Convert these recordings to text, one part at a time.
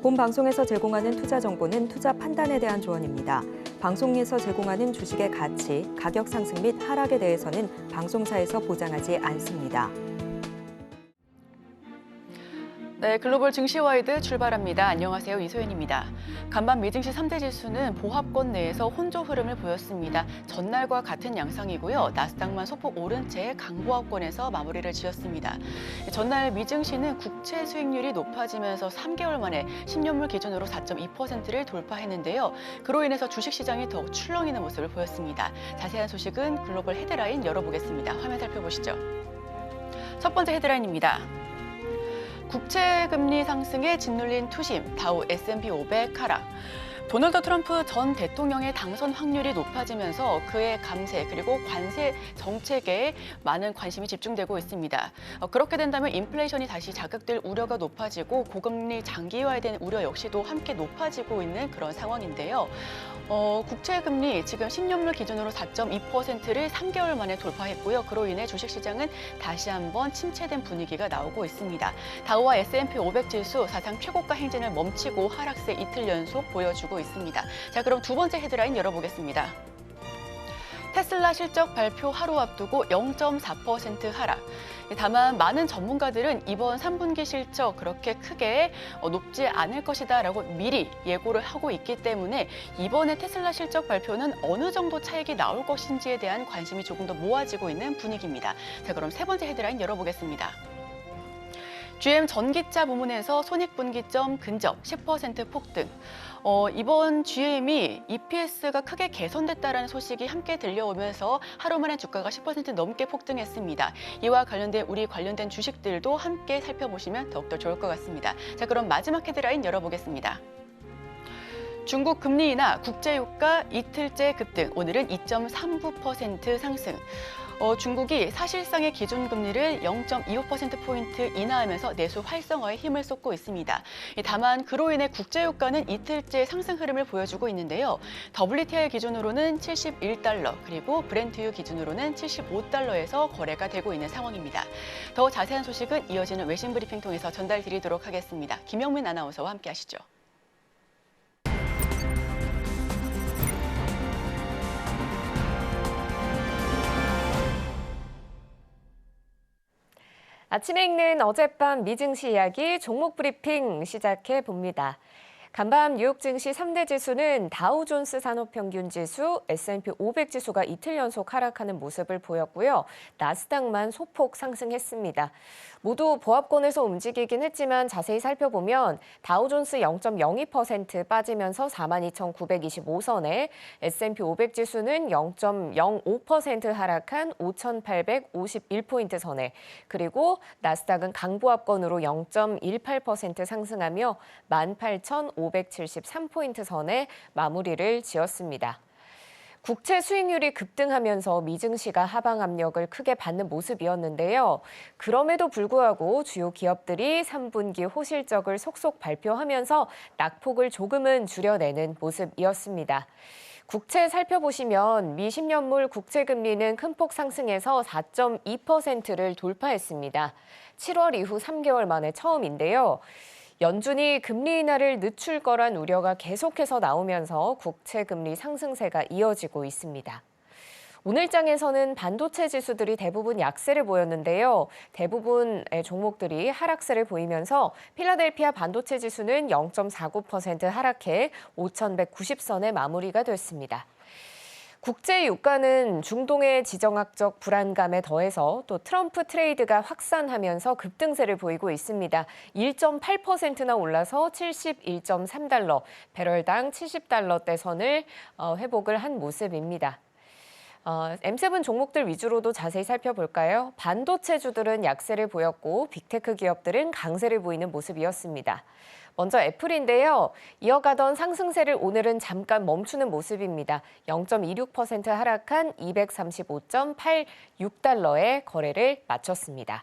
본 방송에서 제공하는 투자 정보는 투자 판단에 대한 조언입니다. 방송에서 제공하는 주식의 가치, 가격 상승 및 하락에 대해서는 방송사에서 보장하지 않습니다. 네, 글로벌 증시와이드 출발합니다. 안녕하세요, 이소연입니다. 간밤 미증시 3대 지수는 보합권 내에서 혼조 흐름을 보였습니다. 전날과 같은 양상이고요. 나스닥만 소폭 오른 채 강보합권에서 마무리를 지었습니다. 전날 미증시는 국채 수익률이 높아지면서 3개월 만에 10년물 기준으로 4.2%를 돌파했는데요. 그로 인해서 주식시장이 더욱 출렁이는 모습을 보였습니다. 자세한 소식은 글로벌 헤드라인 열어보겠습니다. 화면 살펴보시죠. 첫 번째 헤드라인입니다. 국채 금리 상승에 짓눌린 투심, 다우 S&P 500 하락. 도널드 트럼프 전 대통령의 당선 확률이 높아지면서 그의 감세 그리고 관세 정책에 많은 관심이 집중되고 있습니다. 그렇게 된다면 인플레이션이 다시 자극될 우려가 높아지고 고금리 장기화에 대한 우려 역시도 함께 높아지고 있는 그런 상황인데요. 국채 금리 지금 10년물 기준으로 4.2%를 3개월 만에 돌파했고요. 그로 인해 주식시장은 다시 한번 침체된 분위기가 나오고 있습니다. 다우와 S&P 500 지수 사상 최고가 행진을 멈추고 하락세 이틀 연속 보여주고 있습니다. 자, 그럼 두 번째 헤드라인 열어보겠습니다. 테슬라 실적 발표 하루 앞두고 0.4% 하락. 다만 많은 전문가들은 이번 3분기 실적 그렇게 크게 높지 않을 것이다라고 미리 예고를 하고 있기 때문에 이번에 테슬라 실적 발표는 어느 정도 차익이 나올 것인지에 대한 관심이 조금 더 모아지고 있는 분위기입니다. 자, 그럼 세 번째 헤드라인 열어보겠습니다. GM 전기차 부문에서 손익분기점 근접 10% 폭등. 이번 GM이 EPS가 크게 개선됐다라는 소식이 함께 들려오면서 하루 만에 주가가 10% 넘게 폭등했습니다. 이와 관련된 우리 관련된 주식들도 함께 살펴보시면 더욱더 좋을 것 같습니다. 자, 그럼 마지막 헤드라인 열어보겠습니다. 중국 금리 인하, 국제유가 이틀째 급등, 오늘은 2.39% 상승. 중국이 사실상의 기준금리를 0.25%포인트 인하하면서 내수 활성화에 힘을 쏟고 있습니다. 다만 그로 인해 국제유가는 이틀째 상승 흐름을 보여주고 있는데요. WTI 기준으로는 71달러, 그리고 브렌트유 기준으로는 75달러에서 거래가 되고 있는 상황입니다. 더 자세한 소식은 이어지는 외신 브리핑 통해서 전달드리도록 하겠습니다. 김영민 아나운서와 함께 하시죠. 아침에 읽는 어젯밤 미증시 이야기 종목 브리핑 시작해 봅니다. 간밤 뉴욕 증시 3대 지수는 다우존스 산업평균 지수, S&P 500 지수가 이틀 연속 하락하는 모습을 보였고요. 나스닥만 소폭 상승했습니다. 모두 보합권에서 움직이긴 했지만 자세히 살펴보면 다우존스 0.02% 빠지면서 42,925선에 S&P 500 지수는 0.05% 하락한 5,851포인트 선에 그리고 나스닥은 강보합권으로 0.18% 상승하며 18,573포인트 선에 마무리를 지었습니다. 국채 수익률이 급등하면서 미증시가 하방 압력을 크게 받는 모습이었는데요. 그럼에도 불구하고 주요 기업들이 3분기 호실적을 속속 발표하면서 낙폭을 조금은 줄여내는 모습이었습니다. 국채 살펴보시면 미 10년물 국채 금리는 큰 폭 상승해서 4.2%를 돌파했습니다. 7월 이후 3개월 만에 처음인데요. 연준이 금리 인하를 늦출 거란 우려가 계속해서 나오면서 국채 금리 상승세가 이어지고 있습니다. 오늘장에서는 반도체 지수들이 대부분 약세를 보였는데요. 대부분의 종목들이 하락세를 보이면서 필라델피아 반도체 지수는 0.49% 하락해 5,190선에 마무리가 됐습니다. 국제 유가는 중동의 지정학적 불안감에 더해서 또 트럼프 트레이드가 확산하면서 급등세를 보이고 있습니다. 1.8%나 올라서 71.3달러, 배럴당 70달러대 선을 회복을 한 모습입니다. M7 종목들 위주로도 자세히 살펴볼까요? 반도체주들은 약세를 보였고 빅테크 기업들은 강세를 보이는 모습이었습니다. 먼저 애플인데요. 이어가던 상승세를 오늘은 잠깐 멈추는 모습입니다. 0.26% 하락한 235.86달러에 거래를 마쳤습니다.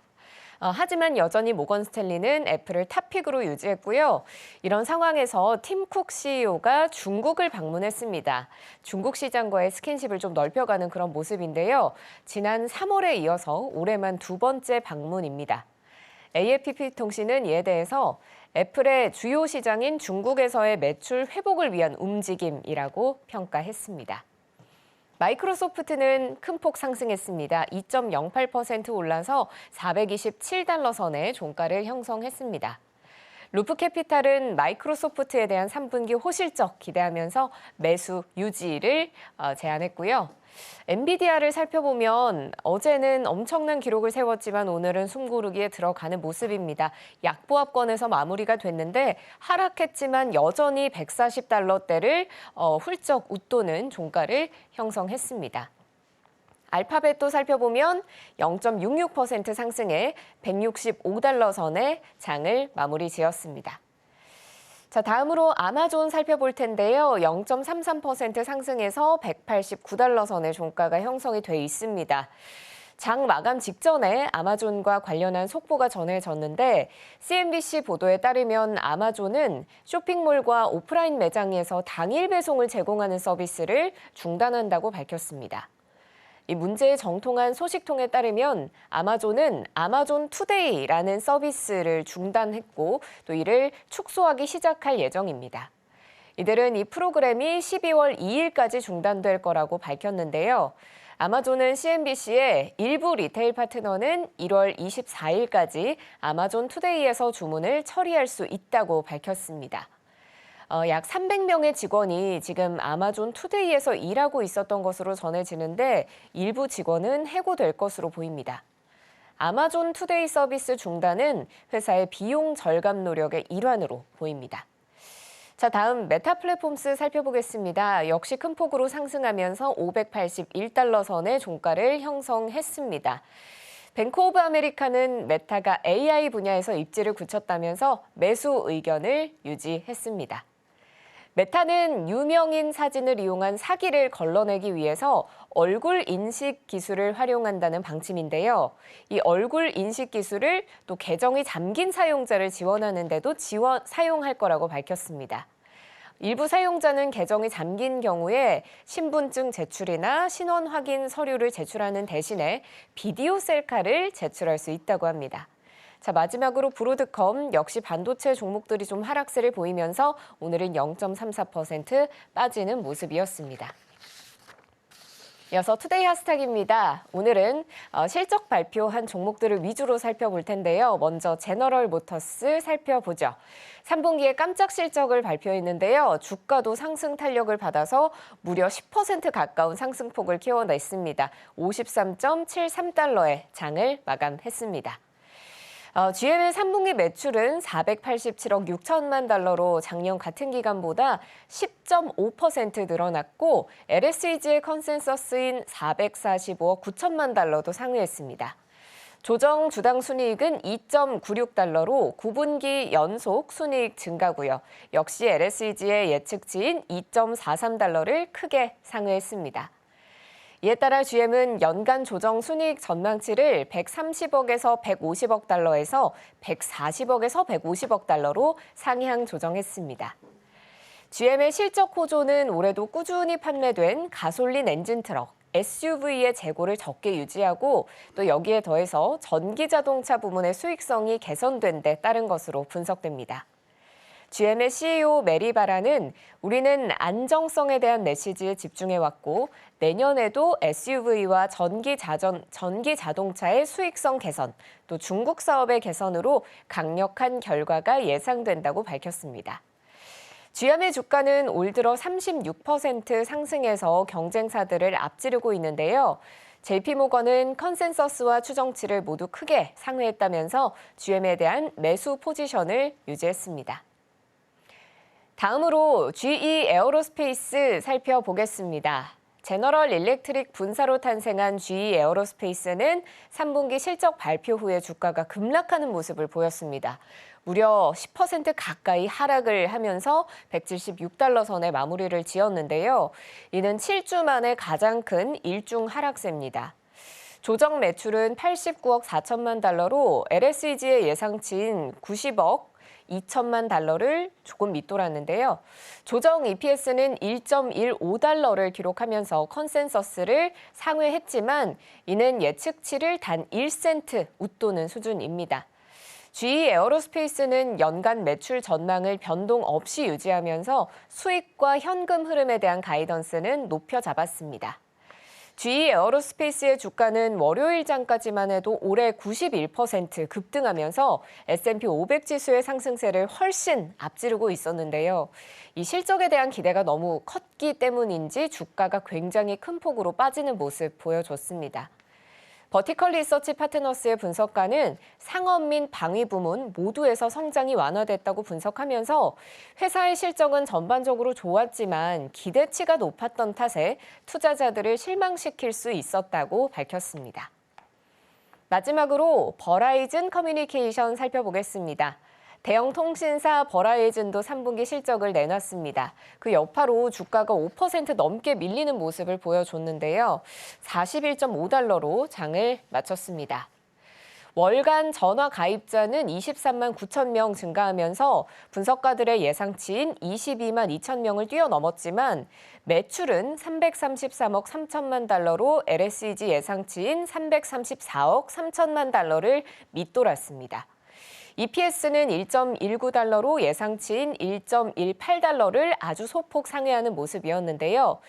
하지만 여전히 모건 스탠리는 애플을 탑픽으로 유지했고요. 이런 상황에서 팀 쿡 CEO가 중국을 방문했습니다. 중국 시장과의 스킨십을 좀 넓혀가는 그런 모습인데요. 지난 3월에 이어서 올해만 두 번째 방문입니다. AFP 통신은 이에 대해서 애플의 주요 시장인 중국에서의 매출 회복을 위한 움직임이라고 평가했습니다. 마이크로소프트는 큰 폭 상승했습니다. 2.08% 올라서 427달러 선의 종가를 형성했습니다. 루프캐피탈은 마이크로소프트에 대한 3분기 호실적 기대하면서 매수 유지를 제안했고요. 엔비디아를 살펴보면 어제는 엄청난 기록을 세웠지만 오늘은 숨고르기에 들어가는 모습입니다. 약보합권에서 마무리가 됐는데 하락했지만 여전히 140달러대를 훌쩍 웃도는 종가를 형성했습니다. 알파벳도 살펴보면 0.66% 상승해 165달러 선에 장을 마무리 지었습니다. 자, 다음으로 아마존 살펴볼 텐데요. 0.33% 상승해서 189달러 선의 종가가 형성이 돼 있습니다. 장 마감 직전에 아마존과 관련한 속보가 전해졌는데 CNBC 보도에 따르면 아마존은 쇼핑몰과 오프라인 매장에서 당일 배송을 제공하는 서비스를 중단한다고 밝혔습니다. 이 문제의 정통한 소식통에 따르면 아마존은 아마존 투데이라는 서비스를 중단했고 또 이를 축소하기 시작할 예정입니다. 이들은 이 프로그램이 12월 2일까지 중단될 거라고 밝혔는데요. 아마존은 CNBC에 일부 리테일 파트너는 1월 24일까지 아마존 투데이에서 주문을 처리할 수 있다고 밝혔습니다. 약 300명의 직원이 지금 아마존 투데이에서 일하고 있었던 것으로 전해지는데 일부 직원은 해고될 것으로 보입니다. 아마존 투데이 서비스 중단은 회사의 비용 절감 노력의 일환으로 보입니다. 자, 다음 메타 플랫폼스 살펴보겠습니다. 역시 큰 폭으로 상승하면서 581달러 선의 종가를 형성했습니다. 뱅크 오브 아메리카는 메타가 AI 분야에서 입지를 굳혔다면서 매수 의견을 유지했습니다. 메타는 유명인 사진을 이용한 사기를 걸러내기 위해서 얼굴 인식 기술을 활용한다는 방침인데요. 이 얼굴 인식 기술을 또 계정이 잠긴 사용자를 지원하는 데도 사용할 거라고 밝혔습니다. 일부 사용자는 계정이 잠긴 경우에 신분증 제출이나 신원 확인 서류를 제출하는 대신에 비디오 셀카를 제출할 수 있다고 합니다. 자, 마지막으로 브로드컴 역시 반도체 종목들이 좀 하락세를 보이면서 오늘은 0.34% 빠지는 모습이었습니다. 이어서 투데이 핫스탁입니다. 오늘은 실적 발표한 종목들을 위주로 살펴볼 텐데요. 먼저 제너럴 모터스 살펴보죠. 3분기에 깜짝 실적을 발표했는데요. 주가도 상승 탄력을 받아서 무려 10% 가까운 상승폭을 키워냈습니다. 53.73달러에 장을 마감했습니다. GM의 3분기 매출은 487억 6천만 달러로 작년 같은 기간보다 10.5% 늘어났고 LSEG의 컨센서스인 445억 9천만 달러도 상회했습니다. 조정 주당 순이익은 2.96달러로 9분기 연속 순이익 증가고요. 역시 LSEG의 예측치인 2.43달러를 크게 상회했습니다. 이에 따라 GM은 연간 조정 순이익 전망치를 130억에서 150억 달러에서 140억에서 150억 달러로 상향 조정했습니다. GM의 실적 호조는 올해도 꾸준히 판매된 가솔린 엔진 트럭, SUV의 재고를 적게 유지하고 또 여기에 더해서 전기 자동차 부문의 수익성이 개선된 데 따른 것으로 분석됩니다. GM의 CEO 메리 바라는 우리는 안정성에 대한 메시지에 집중해왔고 내년에도 SUV와 전기 자동차의 수익성 개선, 또 중국 사업의 개선으로 강력한 결과가 예상된다고 밝혔습니다. GM의 주가는 올 들어 36% 상승해서 경쟁사들을 앞지르고 있는데요. JP모건은 컨센서스와 추정치를 모두 크게 상회했다면서 GM에 대한 매수 포지션을 유지했습니다. 다음으로 GE 에어로스페이스 살펴보겠습니다. 제너럴 일렉트릭 분사로 탄생한 GE 에어로스페이스는 3분기 실적 발표 후에 주가가 급락하는 모습을 보였습니다. 무려 10% 가까이 하락을 하면서 176달러 선에 마무리를 지었는데요. 이는 7주 만에 가장 큰 일중 하락세입니다. 조정 매출은 89억 4천만 달러로 LSEG의 예상치인 90억 2천만 달러를 조금 밑돌았는데요. 조정 EPS는 1.15달러를 기록하면서 컨센서스를 상회했지만 이는 예측치를 단 1센트 웃도는 수준입니다. GE 에어로스페이스는 연간 매출 전망을 변동 없이 유지하면서 수익과 현금 흐름에 대한 가이던스는 높여 잡았습니다. GE 에어로스페이스의 주가는 월요일 장까지만 해도 올해 91% 급등하면서 S&P 500 지수의 상승세를 훨씬 앞지르고 있었는데요. 이 실적에 대한 기대가 너무 컸기 때문인지 주가가 굉장히 큰 폭으로 빠지는 모습 보여줬습니다. 버티컬 리서치 파트너스의 분석가는 상업 및 방위 부문 모두에서 성장이 완화됐다고 분석하면서 회사의 실적은 전반적으로 좋았지만 기대치가 높았던 탓에 투자자들을 실망시킬 수 있었다고 밝혔습니다. 마지막으로 버라이즌 커뮤니케이션 살펴보겠습니다. 대형 통신사 버라이즌도 3분기 실적을 내놨습니다. 그 여파로 주가가 5% 넘게 밀리는 모습을 보여줬는데요. 41.5달러로 장을 마쳤습니다. 월간 전화 가입자는 23만 9천 명 증가하면서 분석가들의 예상치인 22만 2천 명을 뛰어넘었지만 매출은 333억 3천만 달러로 LSEG 예상치인 334억 3천만 달러를 밑돌았습니다. EPS는 1.19달러로 예상치인 1.18달러를 아주 소폭 상회하는 모습이었는데요.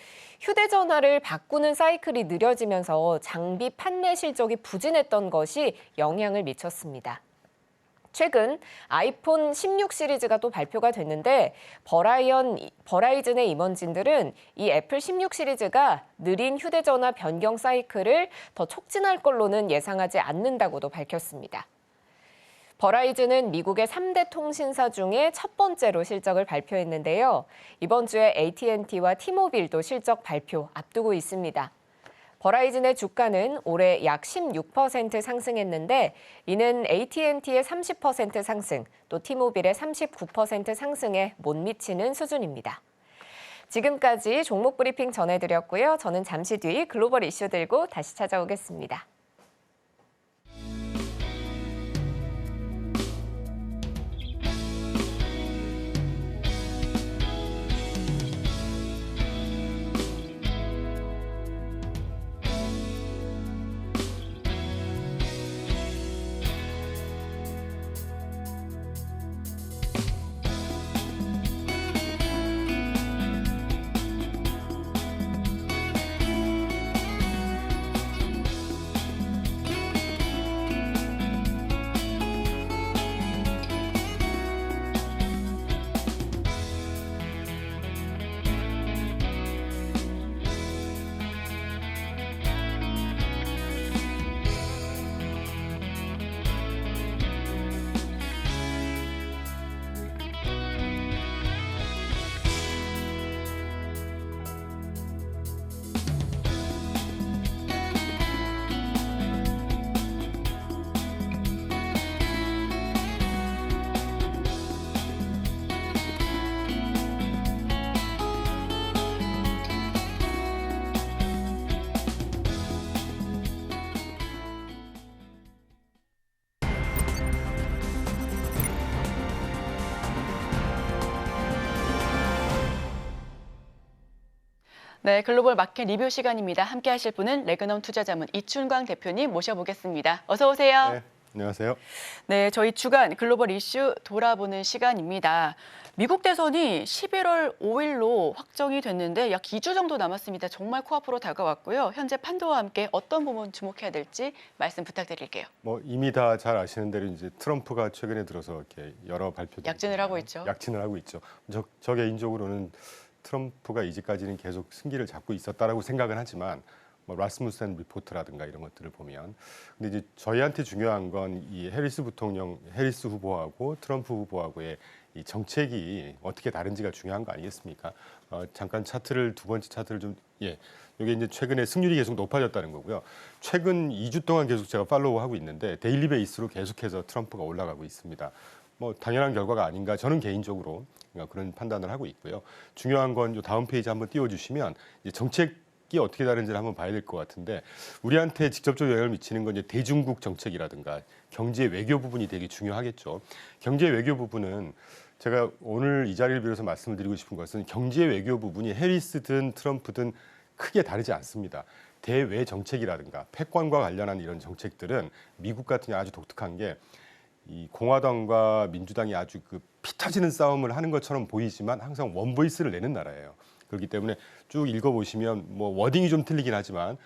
휴대전화를 바꾸는 사이클이 느려지면서 장비 판매 실적이 부진했던 것이 영향을 미쳤습니다. 최근 아이폰 16 시리즈가 또 발표가 됐는데 버라이즌의 임원진들은 이 애플 16 시리즈가 느린 휴대전화 변경 사이클을 더 촉진할 걸로는 예상하지 않는다고도 밝혔습니다. 버라이즌은 미국의 3대 통신사 중에 첫 번째로 실적을 발표했는데요. 이번 주에 AT&T와 T모빌도 실적 발표 앞두고 있습니다. 버라이즌의 주가는 올해 약 16% 상승했는데 이는 AT&T의 30% 상승, 또 T모빌의 39% 상승에 못 미치는 수준입니다. 지금까지 종목 브리핑 전해드렸고요. 저는 잠시 뒤 글로벌 이슈 들고 다시 찾아오겠습니다. 네, 글로벌 마켓 리뷰 시간입니다. 함께 하실 분은 레그넘 투자자문 이춘광 대표님 모셔보겠습니다. 어서 오세요. 네, 안녕하세요. 네, 저희 주간 글로벌 이슈 돌아보는 시간입니다. 미국 대선이 11월 5일로 확정이 됐는데 약 2주 정도 남았습니다. 정말 코앞으로 다가왔고요. 현재 판도와 함께 어떤 부분 주목해야 될지 말씀 부탁드릴게요. 이미 다 잘 아시는 대로 이제 트럼프가 최근에 들어서 이렇게 여러 발표들 약진을 하고 있죠. 약진을 하고 있죠. 저 개인적으로는 트럼프가 이제까지는 계속 승기를 잡고 있었다라고 생각은 하지만 라스무센 리포트라든가 이런 것들을 보면 근데 이제 저희한테 중요한 건 이 해리스 후보하고 트럼프 후보하고의 이 정책이 어떻게 다른지가 중요한 거 아니겠습니까? 잠깐 두 번째 차트를 좀 이게 이제 최근에 승률이 계속 높아졌다는 거고요. 최근 2주 동안 계속 제가 팔로우하고 있는데 데일리 베이스로 계속해서 트럼프가 올라가고 있습니다. 당연한 결과가 아닌가 저는 개인적으로 그런 판단을 하고 있고요. 중요한 건 이 다음 페이지 한번 띄워주시면 이제 정책이 어떻게 다른지를 한번 봐야 될 것 같은데 우리한테 직접적으로 영향을 미치는 건 이제 대중국 정책이라든가 경제 외교 부분이 되게 중요하겠죠. 경제 외교 부분은 제가 오늘 이 자리를 빌어서 말씀을 드리고 싶은 것은 경제 외교 부분이 해리스든 트럼프든 크게 다르지 않습니다. 대외 정책이라든가 패권과 관련한 이런 정책들은 미국 같은 경우 아주 독특한 게 이 공화당과 민주당이 아주 그 피 터지는 싸움을 하는 것처럼 보이지만 항상 원보이스를 내는 나라예요. 그렇기 때문에 쭉 읽어보시면 뭐 워딩이 좀 틀리긴 하지만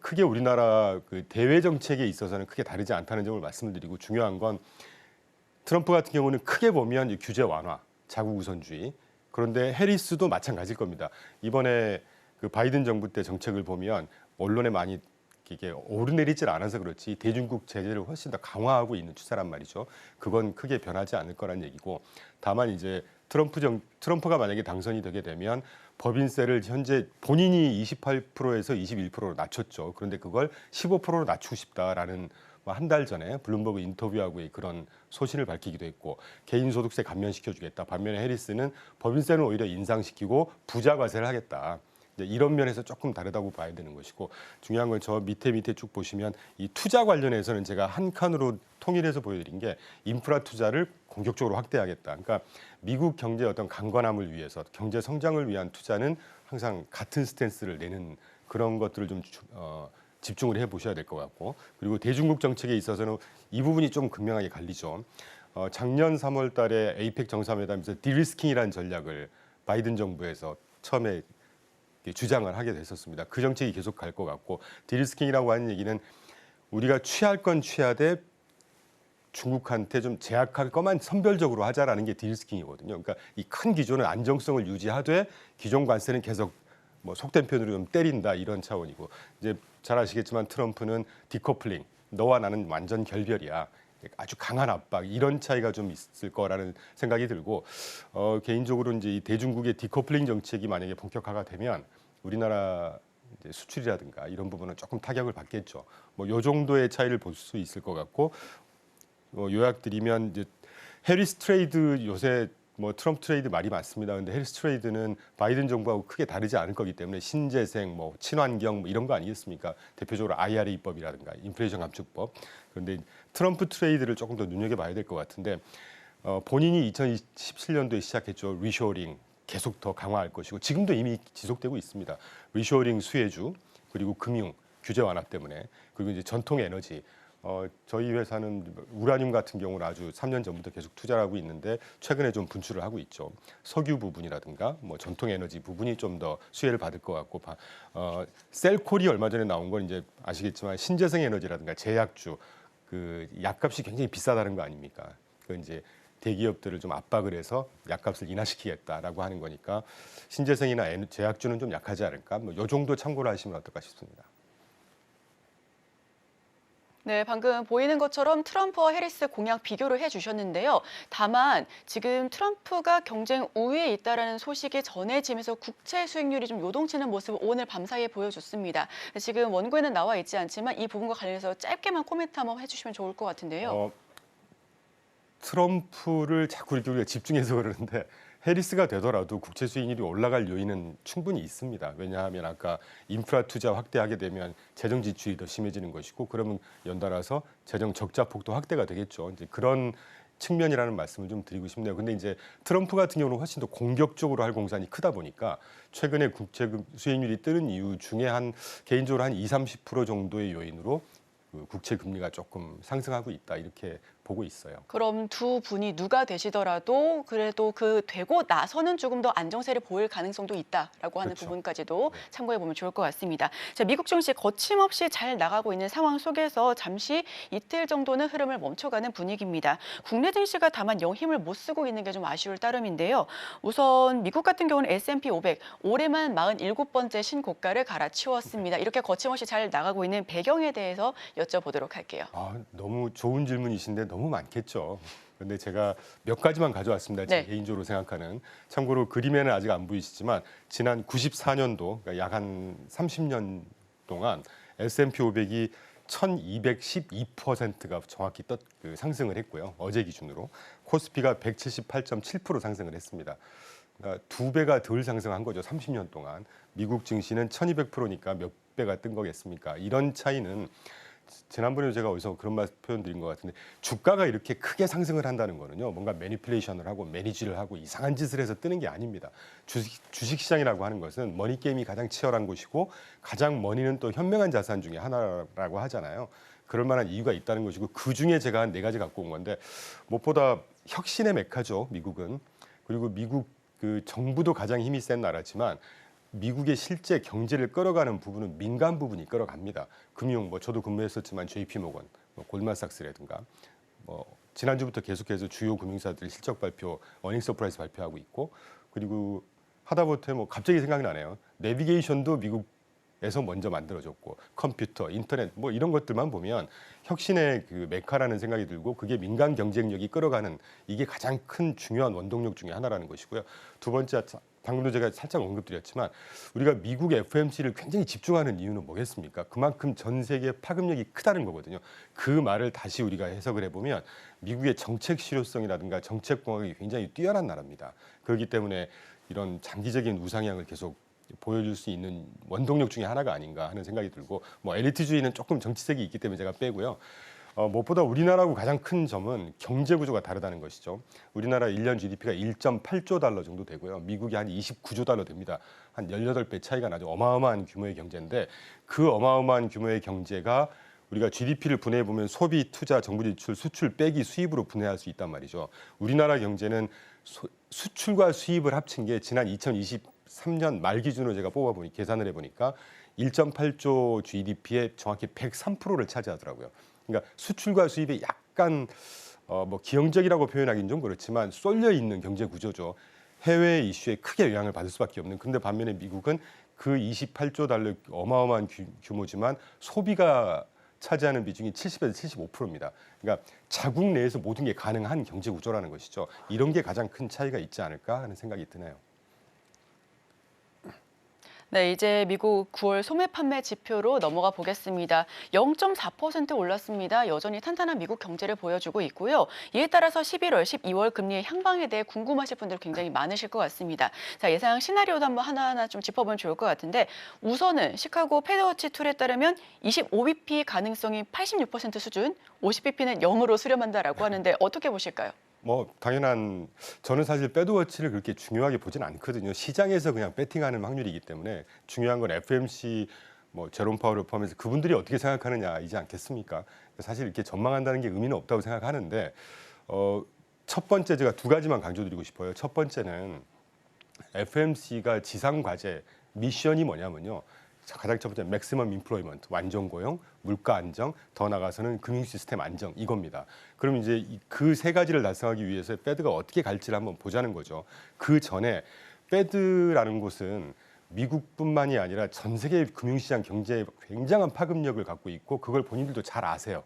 크게 우리나라 그 대외 정책에 있어서는 크게 다르지 않다는 점을 말씀을 드리고, 중요한 건 트럼프 같은 경우는 크게 보면 규제 완화, 자국 우선주의. 그런데 해리스도 마찬가지일 겁니다. 이번에 그 바이든 정부 때 정책을 보면 언론에 많이 이게 오르내리질 않아서 그렇지 대중국 제재를 훨씬 더 강화하고 있는 추세란 말이죠. 그건 크게 변하지 않을 거란 얘기고, 다만 이제 트럼프가 만약에 당선이 되게 되면 법인세를 현재 본인이 28%에서 21%로 낮췄죠. 그런데 그걸 15%로 낮추고 싶다라는 한 달 전에 블룸버그 인터뷰하고 그런 소신을 밝히기도 했고, 개인소득세 감면시켜주겠다. 반면에 해리스는 법인세는 오히려 인상시키고 부자 과세를 하겠다. 이런 면에서 조금 다르다고 봐야 되는 것이고, 중요한 건 저 밑에 쭉 보시면 이 투자 관련해서는 제가 한 칸으로 통일해서 보여드린 게 인프라 투자를 공격적으로 확대하겠다. 그러니까 미국 경제의 어떤 강건함을 위해서, 경제 성장을 위한 투자는 항상 같은 스탠스를 내는 그런 것들을 좀 집중을 해보셔야 될 것 같고, 그리고 대중국 정책에 있어서는 이 부분이 좀 극명하게 갈리죠. 작년 3월 달에 에이펙 정상회담에서 디리스킹이라는 전략을 바이든 정부에서 처음에 주장을 하게 됐었습니다. 그 정책이 계속 갈 것 같고, 디리스킹이라고 하는 얘기는 우리가 취할 건 취하되 중국한테 좀 제약할 것만 선별적으로 하자라는 게 디리스킹이거든요. 그러니까 이 큰 기조는 안정성을 유지하되 기존 관세는 계속 뭐 속된 표현으로 좀 때린다, 이런 차원이고, 이제 잘 아시겠지만 트럼프는 디커플링, 너와 나는 완전 결별이야, 아주 강한 압박, 이런 차이가 좀 있을 거라는 생각이 들고, 개인적으로 이제 이 대중국의 디커플링 정책이 만약에 본격화가 되면 우리나라 이제 수출이라든가 이런 부분은 조금 타격을 받겠죠. 뭐 요 정도의 차이를 볼 수 있을 것 같고, 요약드리면 이제 해리스 트레이드, 요새 뭐 트럼프 트레이드 말이 많습니다. 근데 해리스 트레이드는 바이든 정부하고 크게 다르지 않을 거기 때문에 신재생, 뭐 친환경 뭐 이런 거 아니겠습니까? 대표적으로 IRA 입법이라든가 인플레이션 감축법. 그런데 트럼프 트레이드를 조금 더 눈여겨봐야 될 것 같은데, 본인이 2017년도에 시작했죠. 리쇼어링 계속 더 강화할 것이고, 지금도 이미 지속되고 있습니다. 리쇼어링 수혜주, 그리고 금융 규제 완화 때문에, 그리고 이제 전통 에너지. 저희 회사는 우라늄 같은 경우는 아주 3년 전부터 계속 투자를 하고 있는데 최근에 좀 분출을 하고 있죠. 석유 부분이라든가 뭐 전통 에너지 부분이 좀 더 수혜를 받을 것 같고, 셀콜이 얼마 전에 나온 건 이제 아시겠지만 신재생 에너지라든가 제약주, 그 약값이 굉장히 비싸다는 거 아닙니까? 그 이제 대기업들을 좀 압박을 해서 약값을 인하시키겠다라고 하는 거니까 신재생이나 제약주는 좀 약하지 않을까? 뭐 요 정도 참고를 하시면 어떨까 싶습니다. 네, 방금 보이는 것처럼 트럼프와 해리스 공약 비교를 해주셨는데요. 다만 지금 트럼프가 경쟁 우위에 있다라는 소식이 전해지면서 국채 수익률이 좀 요동치는 모습을 오늘 밤사이에 보여줬습니다. 지금 원고에는 나와 있지 않지만 이 부분과 관련해서 짧게만 코멘트 한번 해주시면 좋을 것 같은데요. 트럼프를 자꾸 이렇게 우리가 집중해서 그러는데, 해리스가 되더라도 국채 수익률이 올라갈 요인은 충분히 있습니다. 왜냐하면 아까 인프라 투자 확대하게 되면 재정 지출이 더 심해지는 것이고, 그러면 연달아서 재정 적자 폭도 확대가 되겠죠. 이제 그런 측면이라는 말씀을 좀 드리고 싶네요. 근데 이제 트럼프 같은 경우는 훨씬 더 공격적으로 할 공산이 크다 보니까 최근에 국채 수익률이 뜨는 이유 중에 개인적으로 한 20-30% 정도의 요인으로 그 국채 금리가 조금 상승하고 있다, 이렇게 보고 있어요. 그럼 두 분이 누가 되시더라도 그래도 그 되고 나서는 조금 더 안정세를 보일 가능성도 있다라고 하는 그렇죠. 부분까지도 참고해 보면 좋을 것 같습니다. 자, 미국 증시 거침없이 잘 나가고 있는 상황 속에서 잠시 이틀 정도는 흐름을 멈춰가는 분위기입니다. 국내 증시가 다만 영 힘을 못 쓰고 있는 게 좀 아쉬울 따름인데요. 우선 미국 같은 경우는 S&P 500 올해만 47번째 신고가를 갈아치웠습니다. 이렇게 거침없이 잘 나가고 있는 배경에 대해서 여쭤보도록 할게요. 너무 좋은 질문이신데 너무 많겠죠. 그런데 제가 몇 가지만 가져왔습니다. 제 네. 개인적으로 생각하는. 참고로 그림에는 아직 안 보이시지만 지난 94년도, 그러니까 약 한 30년 동안 S&P 500이 1212%가 정확히 상승을 했고요. 어제 기준으로. 코스피가 178.7% 상승을 했습니다. 그러니까 2배가 덜 상승한 거죠. 30년 동안. 미국 증시는 1200%니까 몇 배가 뜬 거겠습니까? 이런 차이는 지난번에 제가 어디서 그런 표현 드린 것 같은데, 주가가 이렇게 크게 상승을 한다는 거는요, 뭔가 매니플레이션을 하고 매니지를 하고 이상한 짓을 해서 뜨는 게 아닙니다. 주식시장이라고 하는 것은 머니게임이 가장 치열한 곳이고, 가장 머니는 또 현명한 자산 중에 하나라고 하잖아요. 그럴 만한 이유가 있다는 것이고 그중에 제가 한 4가지 갖고 온 건데 무엇보다 혁신의 메카죠, 미국은. 그리고 미국 그 정부도 가장 힘이 센 나라지만 미국의 실제 경제를 끌어가는 부분은 민간 부분이 끌어갑니다. 금융, 뭐 저도 근무했었지만 JP모건, 뭐 골드만삭스라든가 지난주부터 계속해서 주요 금융사들이 실적 발표, 어닝 서프라이즈 발표하고 있고 그리고 하다못해 뭐 갑자기 생각나네요. 내비게이션도 미국에서 먼저 만들어졌고 컴퓨터, 인터넷 뭐 이런 것들만 보면 혁신의 그 메카라는 생각이 들고 그게 민간 경쟁력이 끌어가는 이게 가장 큰 중요한 원동력 중에 하나라는 것이고요. 두 번째 방금도 제가 살짝 언급드렸지만 우리가 미국 FMC를 굉장히 집중하는 이유는 뭐겠습니까? 그만큼 전 세계 파급력이 크다는 거거든요. 그 말을 다시 우리가 해석을 해보면 미국의 정책 실효성이라든가 정책 공학이 굉장히 뛰어난 나라입니다. 그렇기 때문에 이런 장기적인 우상향을 계속 보여줄 수 있는 원동력 중에 하나가 아닌가 하는 생각이 들고 뭐 엘리트주의는 조금 정치색이 있기 때문에 제가 빼고요. 무엇보다 우리나라하고 가장 큰 점은 경제 구조가 다르다는 것이죠. 우리나라 1년 GDP가 1.8조 달러 정도 되고요. 미국이 한 29조 달러 됩니다. 한 18배 차이가 나죠. 어마어마한 규모의 경제인데 그 어마어마한 규모의 경제가 우리가 GDP를 분해해 보면 소비, 투자, 정부 지출, 수출 빼기 수입으로 분해할 수 있단 말이죠. 우리나라 경제는 수출과 수입을 합친 게 지난 2023년 말 기준으로 제가 뽑아보니 계산을 해보니까 1.8조 GDP의 정확히 103%를 차지하더라고요. 그러니까 수출과 수입이 약간 뭐 기형적이라고 표현하기는 좀 그렇지만 쏠려 있는 경제 구조죠. 해외 이슈에 크게 영향을 받을 수밖에 없는. 근데 반면에 미국은 그 28조 달러 어마어마한 규모지만 소비가 차지하는 비중이 70에서 75%입니다. 그러니까 자국 내에서 모든 게 가능한 경제 구조라는 것이죠. 이런 게 가장 큰 차이가 있지 않을까 하는 생각이 드네요. 네, 이제 미국 9월 소매 판매 지표로 넘어가 보겠습니다. 0.4% 올랐습니다. 여전히 탄탄한 미국 경제를 보여주고 있고요. 이에 따라서 11월, 12월 금리의 향방에 대해 궁금하실 분들 굉장히 많으실 것 같습니다. 자, 예상 시나리오도 한번 하나하나 좀 짚어보면 좋을 것 같은데 우선은 시카고 패드워치 툴에 따르면 25bp 가능성이 86% 수준, 50bp는 0으로 수렴한다라고 하는데 어떻게 보실까요? 뭐 당연한 저는 사실 패드워치를 그렇게 중요하게 보진 않거든요. 시장에서 그냥 배팅하는 확률이기 때문에 중요한 건 FMC 뭐 제롬 파월을 포함해서 그분들이 어떻게 생각하느냐이지 않겠습니까? 사실 이렇게 전망한다는 게 의미는 없다고 생각하는데 첫 번째 제가 2가지만 강조드리고 싶어요. 첫 번째는 FMC가 지상 과제 미션이 뭐냐면요. 가장 첫 번째 맥시멈 인플로이먼트 완전 고용, 물가 안정, 더 나가서는 금융 시스템 안정 이겁니다. 그럼 이제 그 3가지를 달성하기 위해서 패드가 어떻게 갈지를 한번 보자는 거죠. 그 전에 패드라는 곳은 미국뿐만이 아니라 전 세계 금융시장 경제에 굉장한 파급력을 갖고 있고 그걸 본인들도 잘 아세요.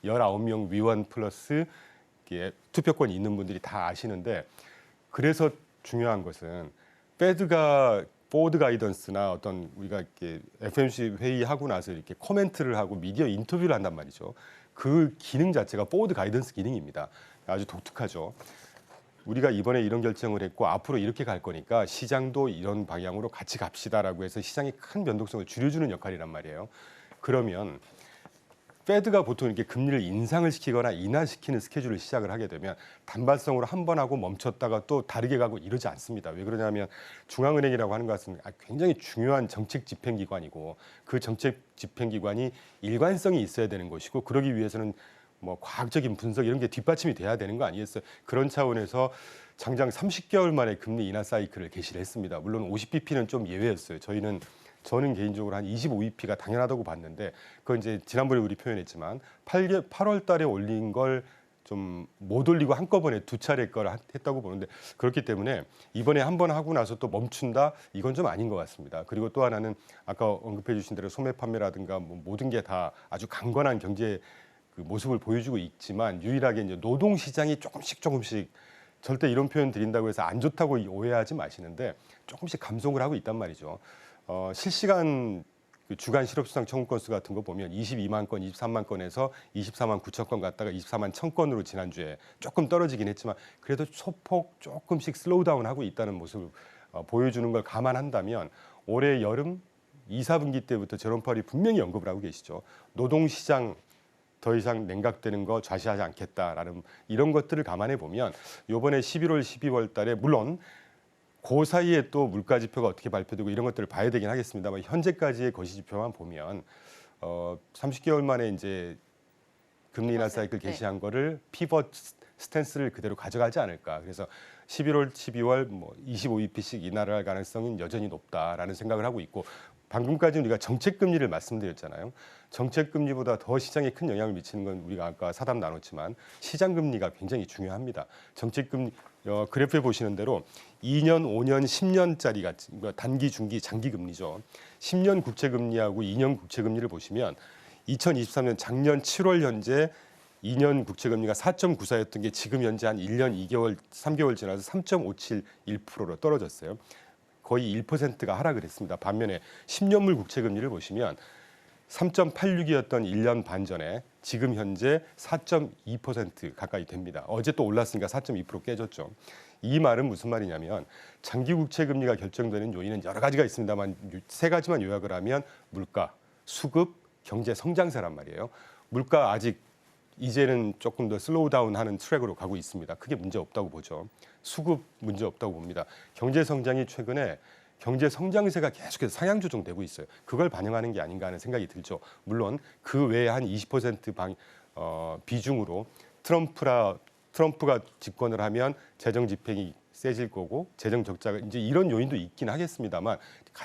19명 위원 플러스 투표권이 있는 분들이 다 아시는데 그래서 중요한 것은 패드가 보드 가이던스나 어떤 우리가 이렇게 FMC 회의하고 나서 이렇게 코멘트를 하고 미디어 인터뷰를 한단 말이죠. 그 기능 자체가 보드 가이던스 기능입니다. 아주 독특하죠. 우리가 이번에 이런 결정을 했고 앞으로 이렇게 갈 거니까 시장도 이런 방향으로 같이 갑시다라고 해서 시장의 큰 변동성을 줄여주는 역할이란 말이에요. 그러면 패드가 보통 이렇게 금리를 인상을 시키거나 인하시키는 스케줄을 시작을 하게 되면 단발성으로 한 번 하고 멈췄다가 또 다르게 가고 이러지 않습니다. 왜 그러냐면 중앙은행이라고 하는 것은 굉장히 중요한 정책 집행기관이고 그 정책 집행기관이 일관성이 있어야 되는 것이고 그러기 위해서는 뭐 과학적인 분석 이런 게 뒷받침이 돼야 되는 거 아니겠어요? 그런 차원에서 장장 30개월 만에 금리 인하 사이클을 개시를 했습니다. 물론 50bp는 좀 예외였어요. 저는 개인적으로 한 25bp가 당연하다고 봤는데 그건 이제 지난번에 우리 표현했지만 8월 달에 올린 걸 좀 못 올리고 한꺼번에 2차례 걸 했다고 보는데 그렇기 때문에 이번에 한 번 하고 나서 또 멈춘다 이건 좀 아닌 것 같습니다. 그리고 또 하나는 아까 언급해 주신 대로 소매 판매라든가 뭐 모든 게 다 아주 강건한 경제 그 모습을 보여주고 있지만 유일하게 이제 노동 시장이 조금씩 절대 이런 표현 드린다고 해서 안 좋다고 오해하지 마시는데 조금씩 감속을 하고 있단 말이죠. 실시간 그 주간 실업수당 청구 건수 같은 거 보면 22만 건, 23만 건에서 24만 9천 건 갔다가 24만 1천 건으로 지난주에 조금 떨어지긴 했지만 그래도 소폭 조금씩 슬로우다운 하고 있다는 모습을 보여주는 걸 감안한다면 올해 여름 2, 4분기 때부터 제롬 파월이 분명히 언급을 하고 계시죠. 노동시장 더 이상 냉각되는 거 좌시하지 않겠다라는 이런 것들을 감안해 보면 이번에 11월, 12월 달에 물론 그 사이에 또 물가 지표가 어떻게 발표되고 이런 것들을 봐야 되긴 하겠습니다만 현재까지의 거시지표만 보면 30개월 만에 이제 금리 인하 피벗을, 사이클 네. 개시한 거를 피벗 스탠스를 그대로 가져가지 않을까. 그래서 11월, 12월 25bp씩 인하를 할 가능성은 여전히 높다라는 생각을 하고 있고 방금까지 우리가 정책 금리를 말씀드렸잖아요. 정책 금리보다 더 시장에 큰 영향을 미치는 건 우리가 아까 사담 나눴지만 시장 금리가 굉장히 중요합니다. 정책 금리 그래프에 보시는 대로 2년, 5년, 10년짜리가 단기, 중기, 장기 금리죠. 10년 국채 금리하고 2년 국채 금리를 보시면 2023년 작년 7월 현재 2년 국채 금리가 4.94였던 게 지금 현재 한 1년 2개월, 3개월 지나서 3.571%로 떨어졌어요. 거의 1%가 하락을 했습니다. 반면에 10년물 국채 금리를 보시면 3.86이었던 1년 반 전에 지금 현재 4.2% 가까이 됩니다. 어제 또 올랐으니까 4.2% 깨졌죠. 이 말은 무슨 말이냐면 장기 국채 금리가 결정되는 요인은 여러 가지가 있습니다만 세 가지만 요약을 하면 물가, 수급, 경제 성장세란 말이에요. 물가 아직 이제는 조금 더 슬로우 다운하는 트랙으로 가고 있습니다. 크게 문제 없다고 보죠. 수급 문제 없다고 봅니다. 경제 성장이 최근에 경제 성장세가 계속해서 상향 조정되고 있어요. 그걸 반영하는 게 아닌가 하는 생각이 들죠. 물론 그 외에 한 20% 비중으로 트럼프가 집권을 하면 재정 집행이 세질 거고 재정 적자가 이제 이런 요인도 있긴 하겠습니다만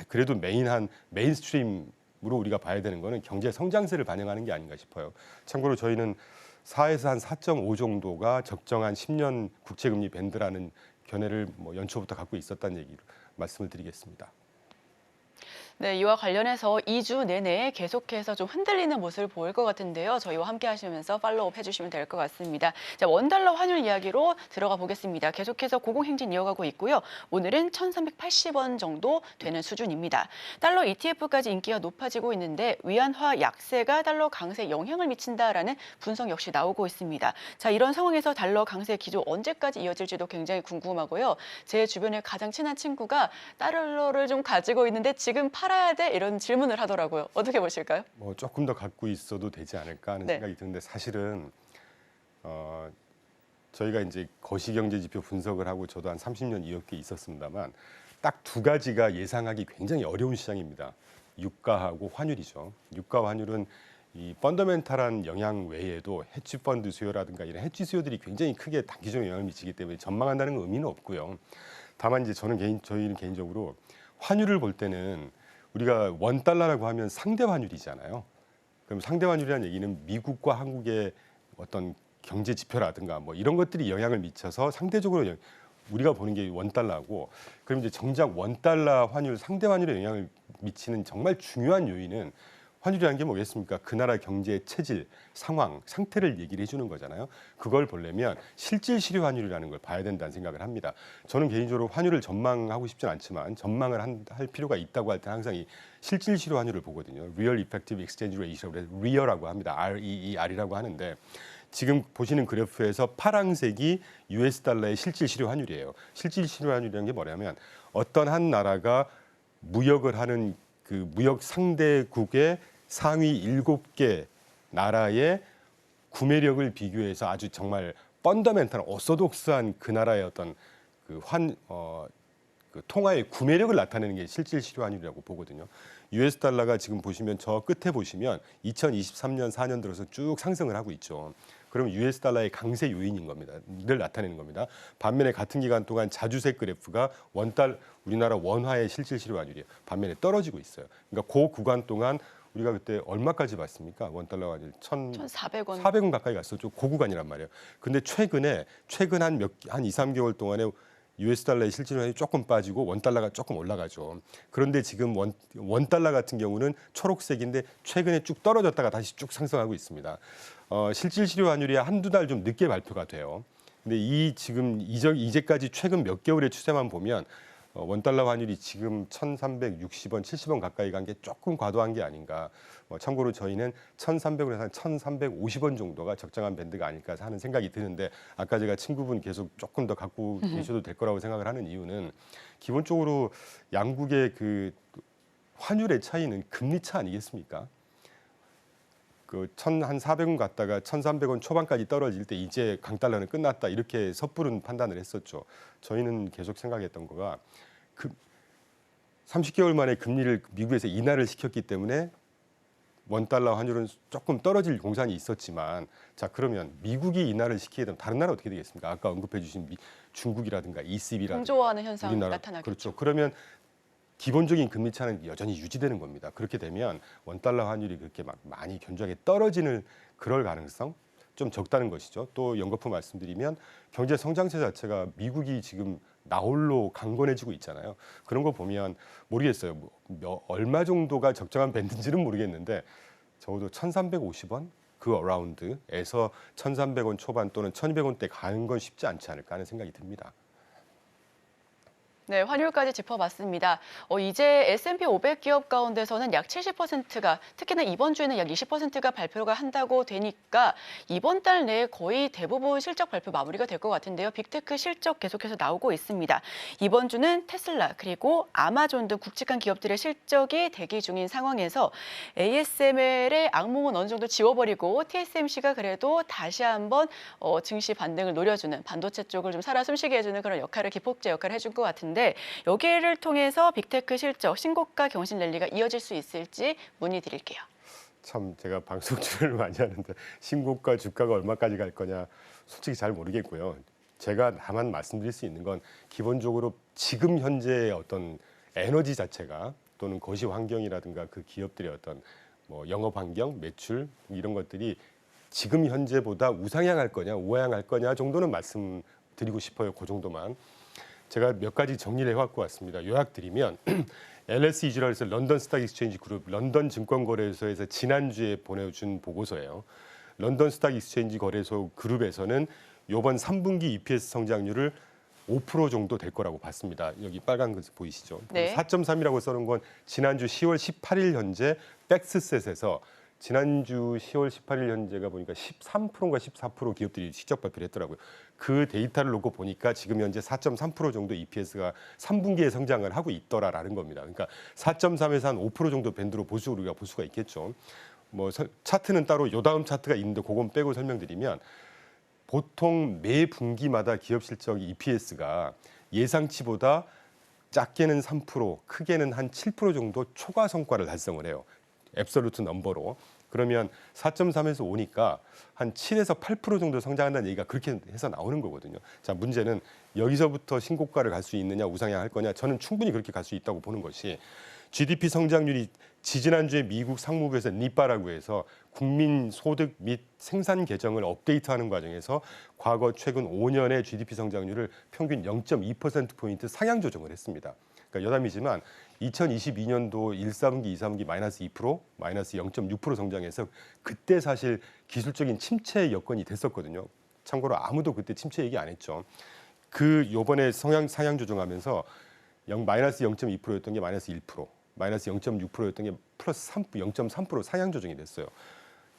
그래도 메인스트림으로 우리가 봐야 되는 거는 경제 성장세를 반영하는 게 아닌가 싶어요. 참고로 저희는 4에서 한 4.5 정도가 적정한 10년 국채금리 밴드라는 견해를 연초부터 갖고 있었다는 얘기를 말씀을 드리겠습니다. 네, 이와 관련해서 2주 내내 계속해서 좀 흔들리는 모습을 보일 것 같은데요. 저희와 함께 하시면서 팔로우업 해주시면 될 것 같습니다. 자, 원달러 환율 이야기로 들어가 보겠습니다. 계속해서 고공행진 이어가고 있고요. 오늘은 1,380원 정도 되는 수준입니다. 달러 ETF까지 인기가 높아지고 있는데 위안화 약세가 달러 강세에 영향을 미친다라는 분석 역시 나오고 있습니다. 자, 이런 상황에서 달러 강세 기조 언제까지 이어질지도 굉장히 궁금하고요. 제 주변에 가장 친한 친구가 달러를 좀 가지고 있는데 지금 팔아야 돼? 이런 질문을 하더라고요. 어떻게 보실까요? 조금 더 갖고 있어도 되지 않을까 하는 네. 생각이 드는데 사실은 저희가 이제 거시경제지표 분석을 하고 저도 한 30년 이렇게 있었습니다만 딱 두 가지가 예상하기 굉장히 어려운 시장입니다. 유가하고 환율이죠. 유가와 환율은 이 펀더멘탈한 영향 외에도 헤지펀드 수요라든가 이런 헤지 수요들이 굉장히 크게 단기적인 영향을 미치기 때문에 전망한다는 건 의미는 없고요. 다만 이제 저희는 개인적으로 환율을 볼 때는 우리가 원 달러라고 하면 상대 환율이잖아요. 그럼 상대 환율이라는 얘기는 미국과 한국의 어떤 경제 지표라든가 이런 것들이 영향을 미쳐서 상대적으로 우리가 보는 게 원 달러고, 그럼 이제 정작 원 달러 환율 상대 환율에 영향을 미치는 정말 중요한 요인은 환율이라는 게 뭐겠습니까? 그 나라 경제의 체질, 상황, 상태를 얘기를 해주는 거잖아요. 그걸 보려면 실질 실효 환율이라는 걸 봐야 된다는 생각을 합니다. 저는 개인적으로 환율을 전망하고 싶진 않지만 전망을 할 필요가 있다고 할 때 항상 이 실질 실효 환율을 보거든요. Real Effective Exchange Rate라고 해서 REA라고 합니다. REER이라고 하는데 지금 보시는 그래프에서 파란색이 US 달러의 실질 실효 환율이에요. 실질 실효 환율이라는 게 뭐냐면 어떤 한 나라가 무역을 하는 그 무역 상대국의 상위 7개 나라의 구매력을 비교해서 아주 정말 펀더멘탈한 오소독스한 그 나라의 어떤 그 통화의 구매력을 나타내는 게 실질 실효 환율이라고 보거든요. US 달러가 지금 보시면 저 끝에 보시면 2023년 4년 들어서 쭉 상승을 하고 있죠. 그러면 US 달러의 강세 요인인 겁니다. 를 나타내는 겁니다. 반면에 같은 기간 동안 자주색 그래프가 우리나라 원화의 실질 실효 환율이에요. 반면에 떨어지고 있어요. 그러니까 그 구간 동안 우리가 그때 얼마까지 봤습니까? 원 달러 환율 1,400원. 400원 가까이 갔었죠. 그 구간이란 말이에요. 근데 최근 한 2, 3개월 동안에 US 달러의 실질 환율이 조금 빠지고 원 달러가 조금 올라가죠. 그런데 지금 원 달러 같은 경우는 초록색인데 최근에 쭉 떨어졌다가 다시 쭉 상승하고 있습니다. 실질 실효 환율이 한두 달 좀 늦게 발표가 돼요. 근데 이제까지 최근 몇 개월의 추세만 보면 원달러 환율이 지금 1,360원, 70원 가까이 간 게 조금 과도한 게 아닌가. 참고로 저희는 1,300원에서 1,350원 정도가 적정한 밴드가 아닐까 하는 생각이 드는데 아까 제가 친구분 계속 조금 더 갖고 계셔도 될 거라고 생각을 하는 이유는 기본적으로 양국의 그 환율의 차이는 금리 차 아니겠습니까? 한 400원 갔다가 1,300원 초반까지 떨어질 때 이제 강달러는 끝났다 이렇게 섣부른 판단을 했었죠. 저희는 계속 생각했던 거가 30개월 만에 금리를 미국에서 인하를 시켰기 때문에 원달러 환율은 조금 떨어질 공산이 있었지만 자 그러면 미국이 인하를 시키게 되면 다른 나라 어떻게 되겠습니까? 아까 언급해 주신 중국이라든가 ECB라든가 공조화하는 현상이 우리나라 나타나겠죠. 그렇죠. 그러면 기본적인 금리 차는 여전히 유지되는 겁니다. 그렇게 되면 원달러 환율이 그렇게 막 많이 견조하게 떨어지는 그럴 가능성 좀 적다는 것이죠. 또 연거푸 말씀드리면 경제 성장세 자체가 미국이 지금 나홀로 강건해지고 있잖아요. 그런 거 보면 모르겠어요. 얼마 정도가 적정한 밴드인지는 모르겠는데 적어도 1,350원 그 어라운드에서 1,300원 초반 또는 1,200원대 가는 건 쉽지 않지 않을까 하는 생각이 듭니다. 네, 환율까지 짚어봤습니다. 이제 S&P 500 기업 가운데서는 약 70%가 특히나 이번 주에는 약 20%가 발표가 한다고 되니까 이번 달 내에 거의 대부분 실적 발표 마무리가 될 것 같은데요. 빅테크 실적 계속해서 나오고 있습니다. 이번 주는 테슬라 그리고 아마존 등 굵직한 기업들의 실적이 대기 중인 상황에서 ASML의 악몽은 어느 정도 지워버리고 TSMC가 그래도 다시 한번 증시 반등을 노려주는 반도체 쪽을 좀 살아 숨쉬게 해주는 그런 역할을 기폭제 역할을 해준 것 같은데 여기를 통해서 빅테크 실적 신고가 경신 랠리가 이어질 수 있을지 문의드릴게요. 참 제가 방송 출연을 많이 하는데 신고가 주가가 얼마까지 갈 거냐 솔직히 잘 모르겠고요. 제가 다만 말씀드릴 수 있는 건 기본적으로 지금 현재의 어떤 에너지 자체가 또는 거시 환경이라든가 그 기업들의 어떤 뭐 영업 환경, 매출 이런 것들이 지금 현재보다 우상향할 거냐 우하향할 거냐 정도는 말씀드리고 싶어요. 그 정도만. 제가 몇 가지 정리를 해갖고 왔습니다. 요약드리면 LSEG라고 해서 런던 스탁 익스체인지 그룹 런던 증권거래소에서 지난주에 보내준 보고서예요. 런던 스탁 익스체인지 거래소 그룹에서는 이번 3분기 EPS 성장률을 5% 정도 될 거라고 봤습니다. 여기 빨간 거 보이시죠? 네. 4.3이라고 써놓은 건 지난주 10월 18일 현재 백스셋에서 지난주 10월 18일 현재가 보니까 13%인가 14% 기업들이 실적 발표를 했더라고요. 그 데이터를 놓고 보니까 지금 현재 4.3% 정도 EPS가 3분기에 성장을 하고 있더라라는 겁니다. 그러니까 4.3에서 한 5% 정도 밴드로 우리가 볼 수가 있겠죠. 뭐 차트는 따로 요 다음 차트가 있는데 그건 빼고 설명드리면 보통 매 분기마다 기업 실적 EPS가 예상치보다 작게는 3%, 크게는 한 7% 정도 초과 성과를 달성을 해요. 앱솔루트 넘버로. 그러면 4.3에서 5니까 한 7에서 8% 정도 성장한다는 얘기가 그렇게 해서 나오는 거거든요. 자, 문제는 여기서부터 신고가를 갈 수 있느냐 우상향할 거냐 저는 충분히 그렇게 갈 수 있다고 보는 것이 GDP 성장률이 지지난주에 미국 상무부에서 니빠라고 해서 국민 소득 및 생산 계정을 업데이트하는 과정에서 과거 최근 5년의 GDP 성장률을 평균 0.2%포인트 상향 조정을 했습니다. 그러니까 여담이지만 2022년도 1, 4분기, 2, 3분기 마이너스 2%, 마이너스 0.6% 성장해서 그때 사실 기술적인 침체 여건이 됐었거든요. 참고로 아무도 그때 침체 얘기 안 했죠. 그 요번에 상향 조정하면서 마이너스 0.2%였던 게 마이너스 1%, 마이너스 0.6%였던 게 플러스 0.3% 상향 조정이 됐어요.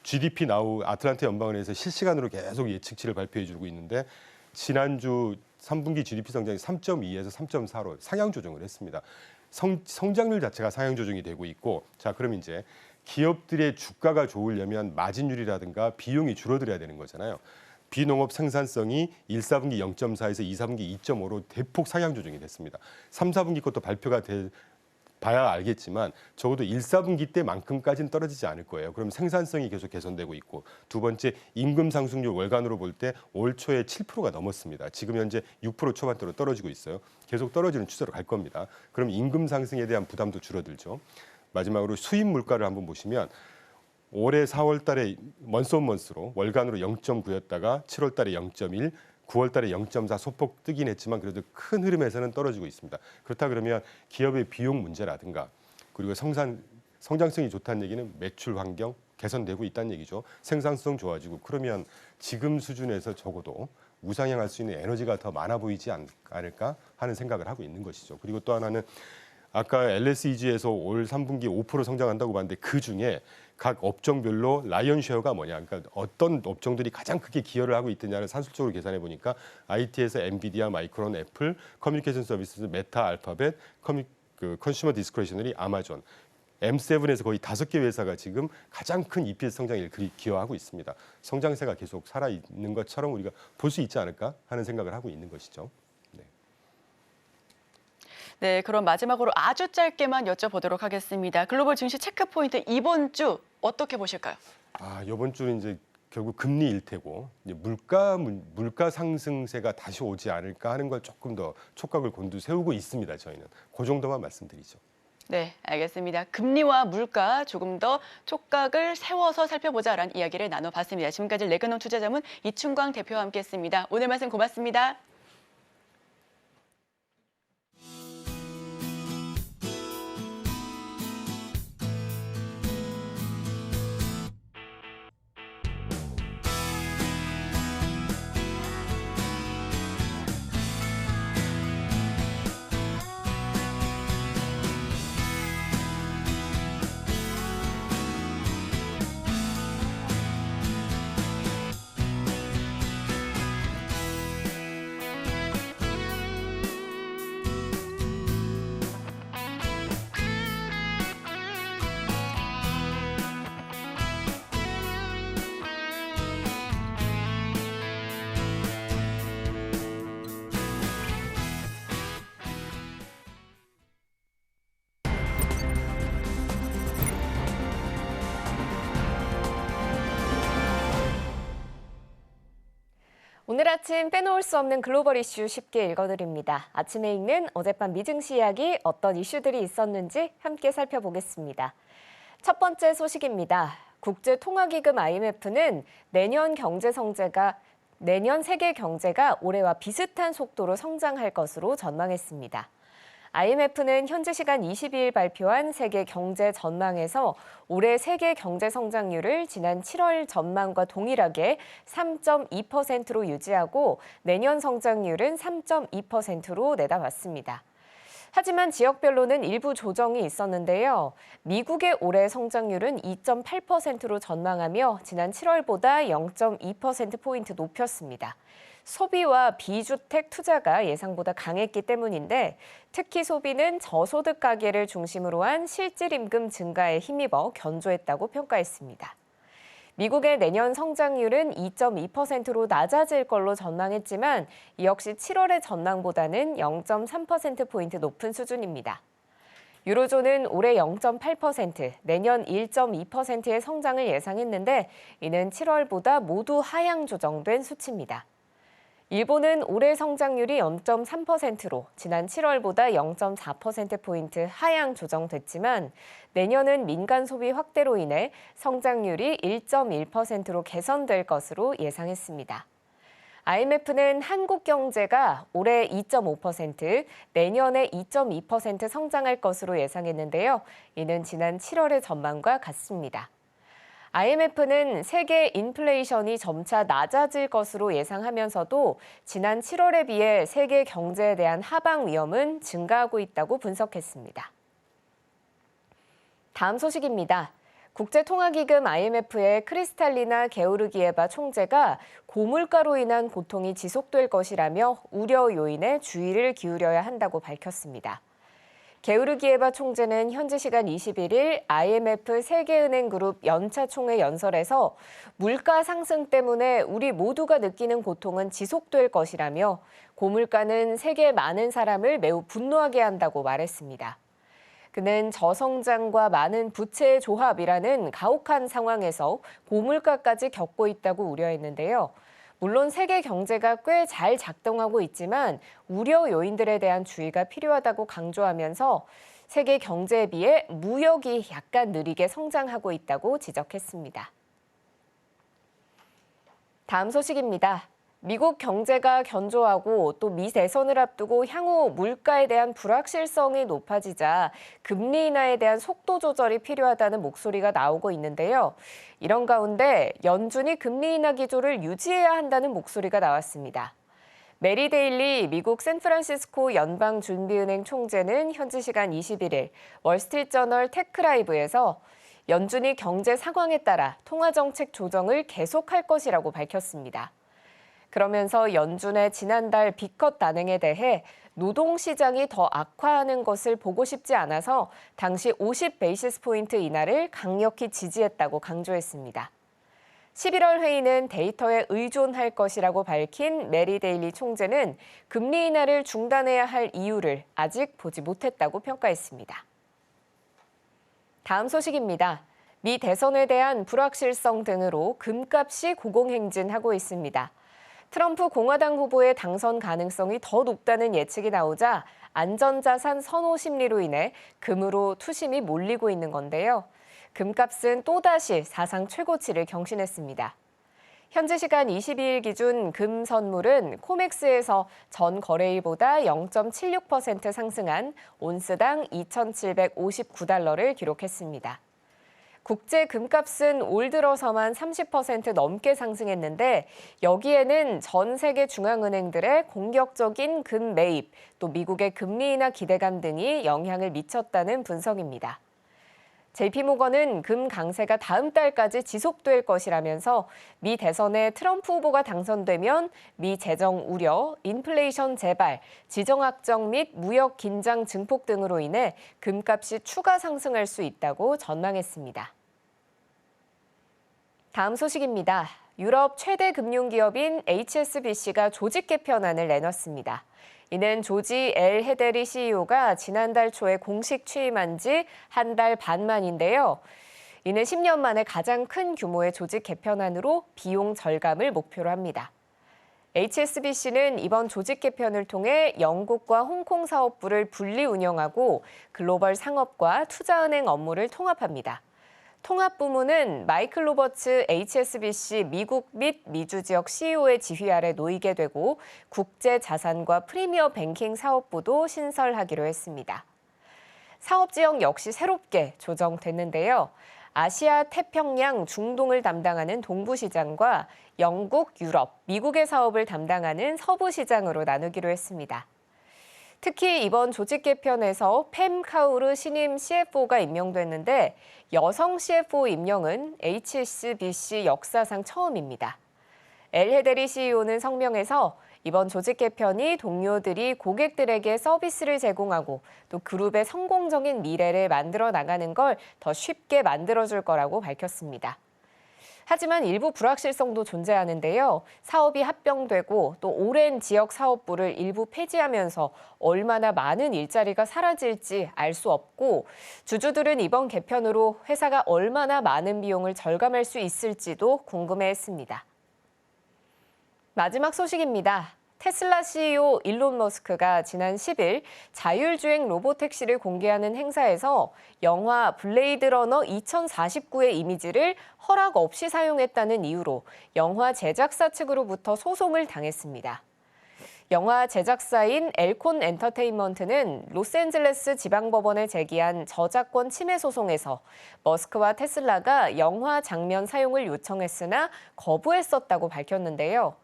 GDP 나우 아틀란타 연방은행에서 실시간으로 계속 예측치를 발표해 주고 있는데 지난주 3분기 GDP 성장이 3.2에서 3.4로 상향 조정을 했습니다. 성장률 자체가 상향 조정이 되고 있고 자 그럼 이제 기업들의 주가가 좋으려면 마진율이라든가 비용이 줄어들어야 되는 거잖아요. 비농업 생산성이 1, 4분기 0.4에서 2, 4분기 2.5로 대폭 상향 조정이 됐습니다. 3, 4분기 것도 발표가 봐야 알겠지만 적어도 1, 4분기 때만큼까지는 떨어지지 않을 거예요. 그럼 생산성이 계속 개선되고 있고 두 번째 임금 상승률 월간으로 볼 때 올 초에 7%가 넘었습니다. 지금 현재 6% 초반대로 떨어지고 있어요. 계속 떨어지는 추세로 갈 겁니다. 그럼 임금 상승에 대한 부담도 줄어들죠. 마지막으로 수입 물가를 한번 보시면 올해 4월 달에 먼스온먼스로 월간으로 0.9였다가 7월 달에 0.1, 9월 달에 0.4 소폭 뜨긴 했지만 그래도 큰 흐름에서는 떨어지고 있습니다. 그렇다 그러면 기업의 비용 문제라든가 그리고 성장성이 좋다는 얘기는 매출 환경 개선되고 있다는 얘기죠. 생산성 좋아지고 그러면 지금 수준에서 적어도 우상향할 수 있는 에너지가 더 많아 보이지 않을까 하는 생각을 하고 있는 것이죠. 그리고 또 하나는 아까 LSEG에서 올 3분기 5% 성장한다고 봤는데 그중에 각 업종별로 라이언 쉐어가 뭐냐. 그러니까 어떤 업종들이 가장 크게 기여를 하고 있느냐를 산술적으로 계산해 보니까 IT에서 엔비디아, 마이크론, 애플, 커뮤니케이션 서비스, 메타, 알파벳, 컨슈머 디스크레셔너리, 아마존. M7에서 거의 5개 회사가 지금 가장 큰 EPS 성장에 기여하고 있습니다. 성장세가 계속 살아있는 것처럼 우리가 볼 수 있지 않을까 하는 생각을 하고 있는 것이죠. 네, 그럼 마지막으로 아주 짧게만 여쭤보도록 하겠습니다. 글로벌 증시 체크포인트 이번 주 어떻게 보실까요? 이번 주는 이제 결국 금리일 테고 이제 물가 상승세가 다시 오지 않을까 하는 걸 조금 더 촉각을 곤두세우고 있습니다. 저희는 그 정도만 말씀드리죠. 네, 알겠습니다. 금리와 물가 조금 더 촉각을 세워서 살펴보자라는 이야기를 나눠봤습니다. 지금까지 레그넘 투자자문 이춘광 대표와 함께했습니다. 오늘 말씀 고맙습니다. 오늘 아침 빼놓을 수 없는 글로벌 이슈 쉽게 읽어드립니다. 아침에 읽는 어젯밤 미증시 이야기 어떤 이슈들이 있었는지 함께 살펴보겠습니다. 첫 번째 소식입니다. 국제통화기금 IMF는 내년 세계 경제가 올해와 비슷한 속도로 성장할 것으로 전망했습니다. IMF는 현지 시간 22일 발표한 세계 경제 전망에서 올해 세계 경제 성장률을 지난 7월 전망과 동일하게 3.2%로 유지하고 내년 성장률은 3.2%로 내다봤습니다. 하지만 지역별로는 일부 조정이 있었는데요. 미국의 올해 성장률은 2.8%로 전망하며 지난 7월보다 0.2%포인트 높였습니다. 소비와 비주택 투자가 예상보다 강했기 때문인데 특히 소비는 저소득 가계를 중심으로 한 실질 임금 증가에 힘입어 견조했다고 평가했습니다. 미국의 내년 성장률은 2.2%로 낮아질 걸로 전망했지만 이 역시 7월의 전망보다는 0.3%포인트 높은 수준입니다. 유로존은 올해 0.8%, 내년 1.2%의 성장을 예상했는데 이는 7월보다 모두 하향 조정된 수치입니다. 일본은 올해 성장률이 0.3%로 지난 7월보다 0.4%포인트 하향 조정됐지만 내년은 민간 소비 확대로 인해 성장률이 1.1%로 개선될 것으로 예상했습니다. IMF는 한국 경제가 올해 2.5%, 내년에 2.2% 성장할 것으로 예상했는데요. 이는 지난 7월의 전망과 같습니다. IMF는 세계 인플레이션이 점차 낮아질 것으로 예상하면서도 지난 7월에 비해 세계 경제에 대한 하방 위험은 증가하고 있다고 분석했습니다. 다음 소식입니다. 국제통화기금 IMF의 크리스탈리나 게오르기에바 총재가 고물가로 인한 고통이 지속될 것이라며 우려 요인에 주의를 기울여야 한다고 밝혔습니다. 게오르기에바 총재는 현지 시간 21일 IMF 세계은행그룹 연차 총회 연설에서 물가 상승 때문에 우리 모두가 느끼는 고통은 지속될 것이라며 고물가는 세계 많은 사람을 매우 분노하게 한다고 말했습니다. 그는 저성장과 많은 부채의 조합이라는 가혹한 상황에서 고물가까지 겪고 있다고 우려했는데요. 물론 세계 경제가 꽤 잘 작동하고 있지만 우려 요인들에 대한 주의가 필요하다고 강조하면서 세계 경제에 비해 무역이 약간 느리게 성장하고 있다고 지적했습니다. 다음 소식입니다. 미국 경제가 견조하고 또 미 대선을 앞두고 향후 물가에 대한 불확실성이 높아지자 금리 인하에 대한 속도 조절이 필요하다는 목소리가 나오고 있는데요. 이런 가운데 연준이 금리 인하 기조를 유지해야 한다는 목소리가 나왔습니다. 메리 데일리 미국 샌프란시스코 연방준비은행 총재는 현지 시간 21일 월스트리트저널 테크라이브에서 연준이 경제 상황에 따라 통화정책 조정을 계속할 것이라고 밝혔습니다. 그러면서 연준의 지난달 B컷 단행에 대해 노동시장이 더 악화하는 것을 보고 싶지 않아서 당시 50베이시스 포인트 인하를 강력히 지지했다고 강조했습니다. 11월 회의는 데이터에 의존할 것이라고 밝힌 메리 데일리 총재는 금리 인하를 중단해야 할 이유를 아직 보지 못했다고 평가했습니다. 다음 소식입니다. 미 대선에 대한 불확실성 등으로 금값이 고공행진하고 있습니다. 트럼프 공화당 후보의 당선 가능성이 더 높다는 예측이 나오자 안전자산 선호 심리로 인해 금으로 투심이 몰리고 있는 건데요. 금값은 또다시 사상 최고치를 경신했습니다. 현지 시간 22일 기준 금 선물은 코맥스에서 전 거래일보다 0.76% 상승한 온스당 2,759달러를 기록했습니다. 국제 금값은 올 들어서만 30% 넘게 상승했는데 여기에는 전 세계 중앙은행들의 공격적인 금 매입, 또 미국의 금리 인하 기대감 등이 영향을 미쳤다는 분석입니다. JP모건은 금 강세가 다음 달까지 지속될 것이라면서 미 대선에 트럼프 후보가 당선되면 미 재정 우려, 인플레이션 재발, 지정학적 및 무역 긴장 증폭 등으로 인해 금값이 추가 상승할 수 있다고 전망했습니다. 다음 소식입니다. 유럽 최대 금융기업인 HSBC가 조직 개편안을 내놨습니다. 이는 조지 엘 헤데리 CEO가 지난달 초에 공식 취임한 지 한 달 반 만인데요. 이는 10년 만에 가장 큰 규모의 조직 개편안으로 비용 절감을 목표로 합니다. HSBC는 이번 조직 개편을 통해 영국과 홍콩 사업부를 분리 운영하고 글로벌 상업과 투자은행 업무를 통합합니다. 통합부문은 마이클 로버츠 HSBC 미국 및 미주 지역 CEO의 지휘 아래 놓이게 되고 국제자산과 프리미어 뱅킹 사업부도 신설하기로 했습니다. 사업지역 역시 새롭게 조정됐는데요. 아시아, 태평양, 중동을 담당하는 동부시장과 영국, 유럽, 미국의 사업을 담당하는 서부시장으로 나누기로 했습니다. 특히 이번 조직 개편에서 팸 카우르 신임 CFO가 임명됐는데 여성 CFO 임명은 HSBC 역사상 처음입니다. 엘 헤데리 CEO는 성명에서 이번 조직 개편이 동료들이 고객들에게 서비스를 제공하고 또 그룹의 성공적인 미래를 만들어 나가는 걸 더 쉽게 만들어줄 거라고 밝혔습니다. 하지만 일부 불확실성도 존재하는데요. 사업이 합병되고 또 오랜 지역 사업부를 일부 폐지하면서 얼마나 많은 일자리가 사라질지 알 수 없고 주주들은 이번 개편으로 회사가 얼마나 많은 비용을 절감할 수 있을지도 궁금해했습니다. 마지막 소식입니다. 테슬라 CEO 일론 머스크가 지난 10일 자율주행 로보택시를 공개하는 행사에서 영화 블레이드 러너 2049의 이미지를 허락 없이 사용했다는 이유로 영화 제작사 측으로부터 소송을 당했습니다. 영화 제작사인 엘콘 엔터테인먼트는 로스앤젤레스 지방법원에 제기한 저작권 침해 소송에서 머스크와 테슬라가 영화 장면 사용을 요청했으나 거부했었다고 밝혔는데요.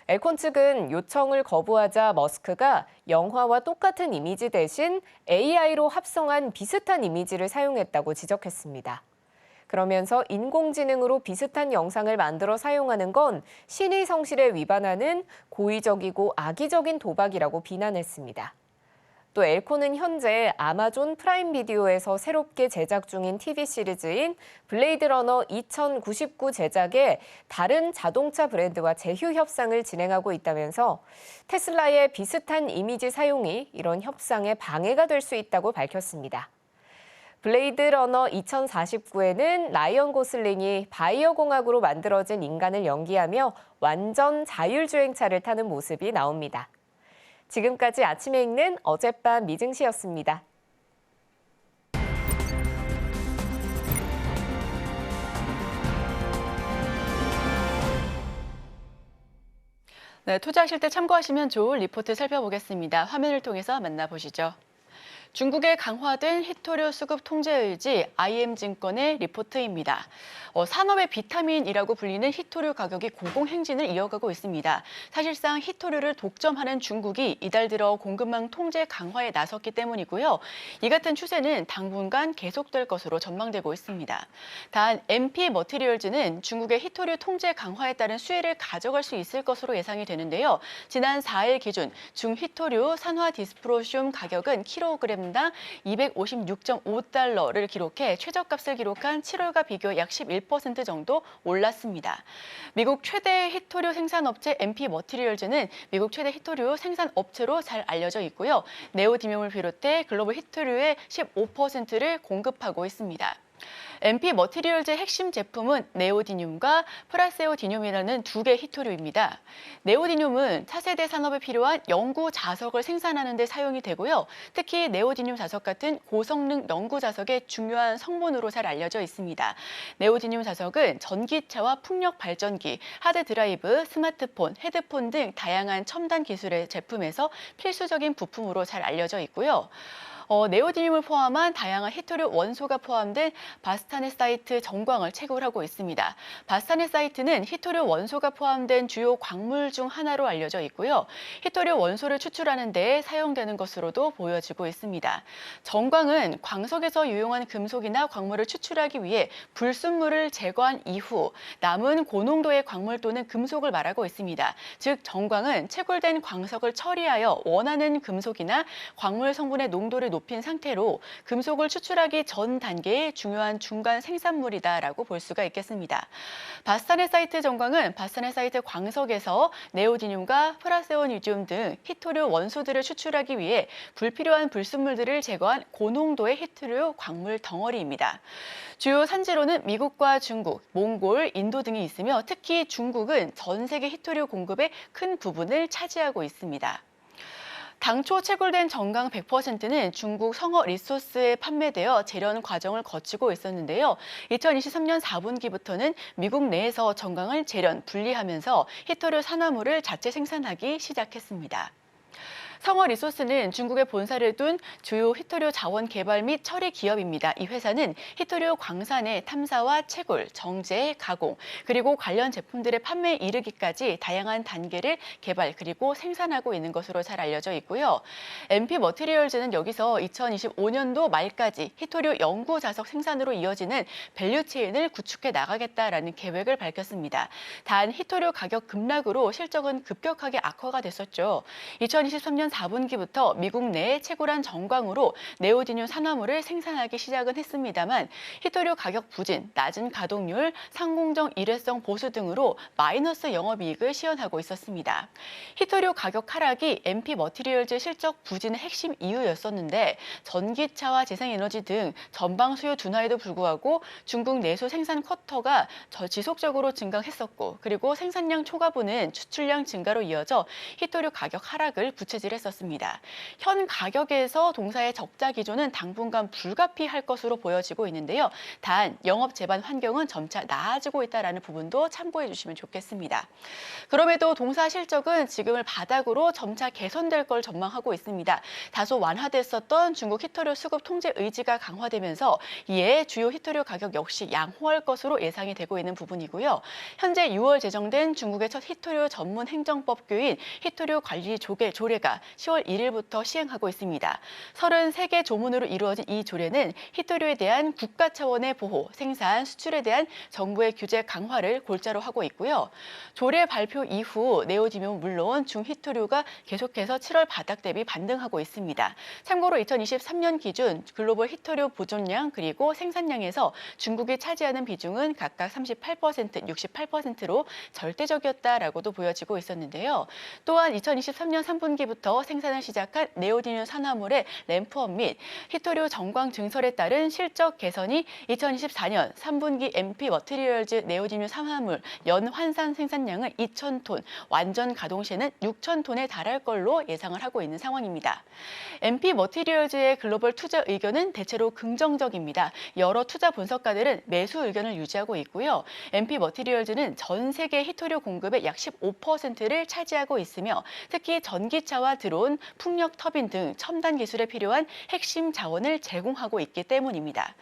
엘콘 측은 요청을 거부하자 머스크가 영화와 똑같은 이미지 대신 AI로 합성한 비슷한 이미지를 사용했다고 지적했습니다. 그러면서 인공지능으로 비슷한 영상을 만들어 사용하는 건 신의 성실에 위반하는 고의적이고 악의적인 도박이라고 비난했습니다. 또 엘콘은 현재 아마존 프라임 비디오에서 새롭게 제작 중인 TV 시리즈인 블레이드 러너 2099 제작에 다른 자동차 브랜드와 제휴 협상을 진행하고 있다면서 테슬라의 비슷한 이미지 사용이 이런 협상에 방해가 될 수 있다고 밝혔습니다. 블레이드 러너 2049에는 라이언 고슬링이 바이오 공학으로 만들어진 인간을 연기하며 완전 자율주행차를 타는 모습이 나옵니다. 지금까지 아침에 읽는 어젯밤 미증시였습니다. 네, 투자하실 때 참고하시면 좋을 리포트 살펴보겠습니다. 화면을 통해서 만나보시죠. 중국의 강화된 희토류 수급 통제 의지 IM증권의 리포트입니다. 산업의 비타민이라고 불리는 희토류 가격이 고공행진을 이어가고 있습니다. 사실상 희토류를 독점하는 중국이 이달 들어 공급망 통제 강화에 나섰기 때문이고요. 이 같은 추세는 당분간 계속될 것으로 전망되고 있습니다. 단 MP 머티리얼즈는 중국의 희토류 통제 강화에 따른 수혜를 가져갈 수 있을 것으로 예상이 되는데요. 지난 4일 기준 중희토류 산화 디스프로슘 가격은 킬로그램당 256.5달러를 기록해 최저값을 기록한 7월과 비교 약 11% 정도 올랐습니다. 미국 최대 희토류 생산업체 MP 머티리얼즈는 미국 최대 희토류 생산업체로 잘 알려져 있고요. 네오디뮴을 비롯해 글로벌 희토류의 15%를 공급하고 있습니다. MP 머티리얼즈의 핵심 제품은 네오디듐과 프라세오디듐이라는 두 개의 히토류입니다. 네오디듐은 차세대 산업에 필요한 연구 자석을 생산하는 데 사용이 되고요. 특히 네오디듐 자석 같은 고성능 연구 자석의 중요한 성분으로 잘 알려져 있습니다. 네오디듐 자석은 전기차와 풍력 발전기, 하드 드라이브, 스마트폰, 헤드폰 등 다양한 첨단 기술의 제품에서 필수적인 부품으로 잘 알려져 있고요. 네오디듐을 포함한 다양한 히토류 원소가 포함된 바스타네사이트 정광을 채굴하고 있습니다. 바스타네사이트는 히토류 원소가 포함된 주요 광물 중 하나로 알려져 있고요. 히토류 원소를 추출하는 데 사용되는 것으로도 보여지고 있습니다. 정광은 광석에서 유용한 금속이나 광물을 추출하기 위해 불순물을 제거한 이후 남은 고농도의 광물 또는 금속을 말하고 있습니다. 즉 정광은 채굴된 광석을 처리하여 원하는 금속이나 광물 성분의 농도를 높인 상태로 금속을 추출하기 전 단계의 중요한 중간 생산물이다라고 볼 수가 있겠습니다. 바스타네사이트 정광은 바스타네사이트 광석에서 네오디듐과 프라세오디듐 등 히토류 원소들을 추출하기 위해 불필요한 불순물들을 제거한 고농도의 히토류 광물 덩어리입니다. 주요 산지로는 미국과 중국, 몽골, 인도 등이 있으며 특히 중국은 전 세계 히토류 공급의 큰 부분을 차지하고 있습니다. 당초 채굴된 정광 100%는 중국 성어 리소스에 판매되어 재련 과정을 거치고 있었는데요. 2023년 4분기부터는 미국 내에서 정광을 재련, 분리하면서 히토류 산화물을 자체 생산하기 시작했습니다. 성어 리소스는 중국에 본사를 둔 주요 히토류 자원 개발 및 처리 기업입니다. 이 회사는 히토류 광산의 탐사와 채굴, 정제, 가공, 그리고 관련 제품들의 판매에 이르기까지 다양한 단계를 개발 그리고 생산하고 있는 것으로 잘 알려져 있고요. MP 머티리얼즈는 여기서 2025년도 말까지 히토류 연구 자석 생산으로 이어지는 밸류체인을 구축해 나가겠다라는 계획을 밝혔습니다. 단 히토류 가격 급락으로 실적은 급격하게 악화가 됐었죠. 2023년 4분기부터 미국 내에 채굴한 정광으로 네오디듐 산화물을 생산하기 시작은 했습니다만 히토류 가격 부진, 낮은 가동률, 상공정 일회성 보수 등으로 마이너스 영업이익을 시현하고 있었습니다. 히토류 가격 하락이 MP 머티리얼즈 실적 부진의 핵심 이유였었는데 전기차와 재생에너지 등 전방 수요 둔화에도 불구하고 중국 내수 생산 쿼터가 지속적으로 증강했었고 그리고 생산량 초과분은 수출량 증가로 이어져 히토류 가격 하락을 부채질했었습니다. 현 가격에서 동사의 적자 기조는 당분간 불가피할 것으로 보여지고 있는데요. 단 영업 제반 환경은 점차 나아지고 있다는 부분도 참고해 주시면 좋겠습니다. 그럼에도 동사 실적은 지금을 바닥으로 점차 개선될 걸 전망하고 있습니다. 다소 완화됐었던 중국 히토류 수급 통제 의지가 강화되면서 이에 주요 히토류 가격 역시 양호할 것으로 예상이 되고 있는 부분이고요. 현재 6월 제정된 중국의 첫 히토류 전문 행정법규인 히토류 관리 조례가 10월 1일부터 시행하고 있습니다. 33개 조문으로 이루어진 이 조례는 히토류에 대한 국가 차원의 보호, 생산, 수출에 대한 정부의 규제 강화를 골자로 하고 있고요. 조례 발표 이후 네오디듐은 물론 중히토류가 계속해서 7월 바닥 대비 반등하고 있습니다. 참고로 2023년 기준 글로벌 히토류 보존량 그리고 생산량에서 중국이 차지하는 비중은 각각 38%, 68%로 절대적이었다라고도 보여지고 있었는데요. 또한 2023년 3분기부터 생산을 시작한 네오디듐 산화물의 램프업 및 히토류 정광 증설에 따른 실적 개선이 2024년 3분기 MP 머티리얼즈 네오디듐 산화물 연 환산 생산량은 2,000톤, 완전 가동 시에는 6,000톤에 달할 걸로 예상을 하고 있는 상황입니다. MP 머티리얼즈의 글로벌 투자 의견은 대체로 긍정적입니다. 여러 투자 분석가들은 매수 의견을 유지하고 있고요. MP 머티리얼즈는 전 세계 히토류 공급의 약 15%를 차지하고 있으며 특히 전기차와 드론, 풍력 터빈 등 첨단 기술에 필요한 핵심 자원을 제공하고 있기 때문입니다.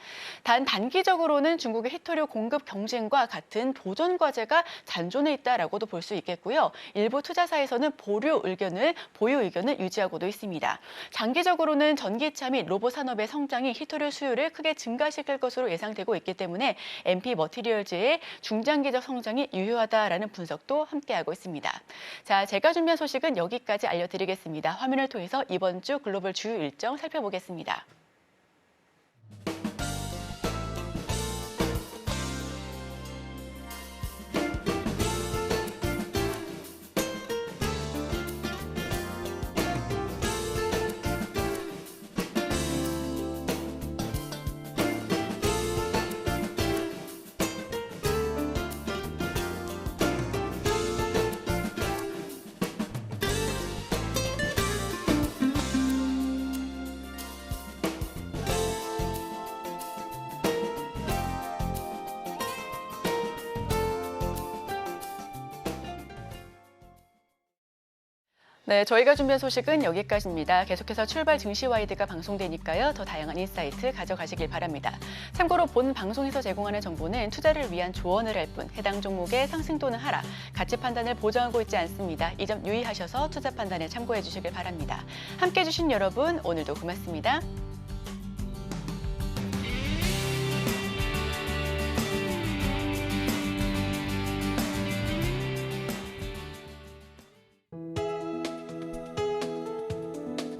단 단기적으로는 중국의 히토류 공급 경쟁과 같은 도전 과제가 잔존해 있다라고도 볼 수 있겠고요. 일부 투자사에서는 보유 의견을 유지하고도 있습니다. 장기적으로는 전기차 및 로봇 산업의 성장이 히토류 수요를 크게 증가시킬 것으로 예상되고 있기 때문에 MP 머티리얼즈의 중장기적 성장이 유효하다라는 분석도 함께하고 있습니다. 자, 제가 준비한 소식은 여기까지 알려드리겠습니다. 화면을 통해서 이번 주 글로벌 주요 일정 살펴보겠습니다. 네, 저희가 준비한 소식은 여기까지입니다. 계속해서 출발 증시와이드가 방송되니까요. 더 다양한 인사이트 가져가시길 바랍니다. 참고로 본 방송에서 제공하는 정보는 투자를 위한 조언을 할 뿐 해당 종목의 상승 또는 하락, 가치 판단을 보장하고 있지 않습니다. 이 점 유의하셔서 투자 판단에 참고해 주시길 바랍니다. 함께해 주신 여러분, 오늘도 고맙습니다.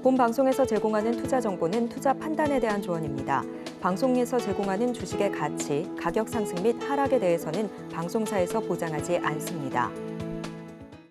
본 방송에서 제공하는 투자 정보는 투자 판단에 대한 조언입니다. 방송에서 제공하는 주식의 가치, 가격 상승 및 하락에 대해서는 방송사에서 보장하지 않습니다.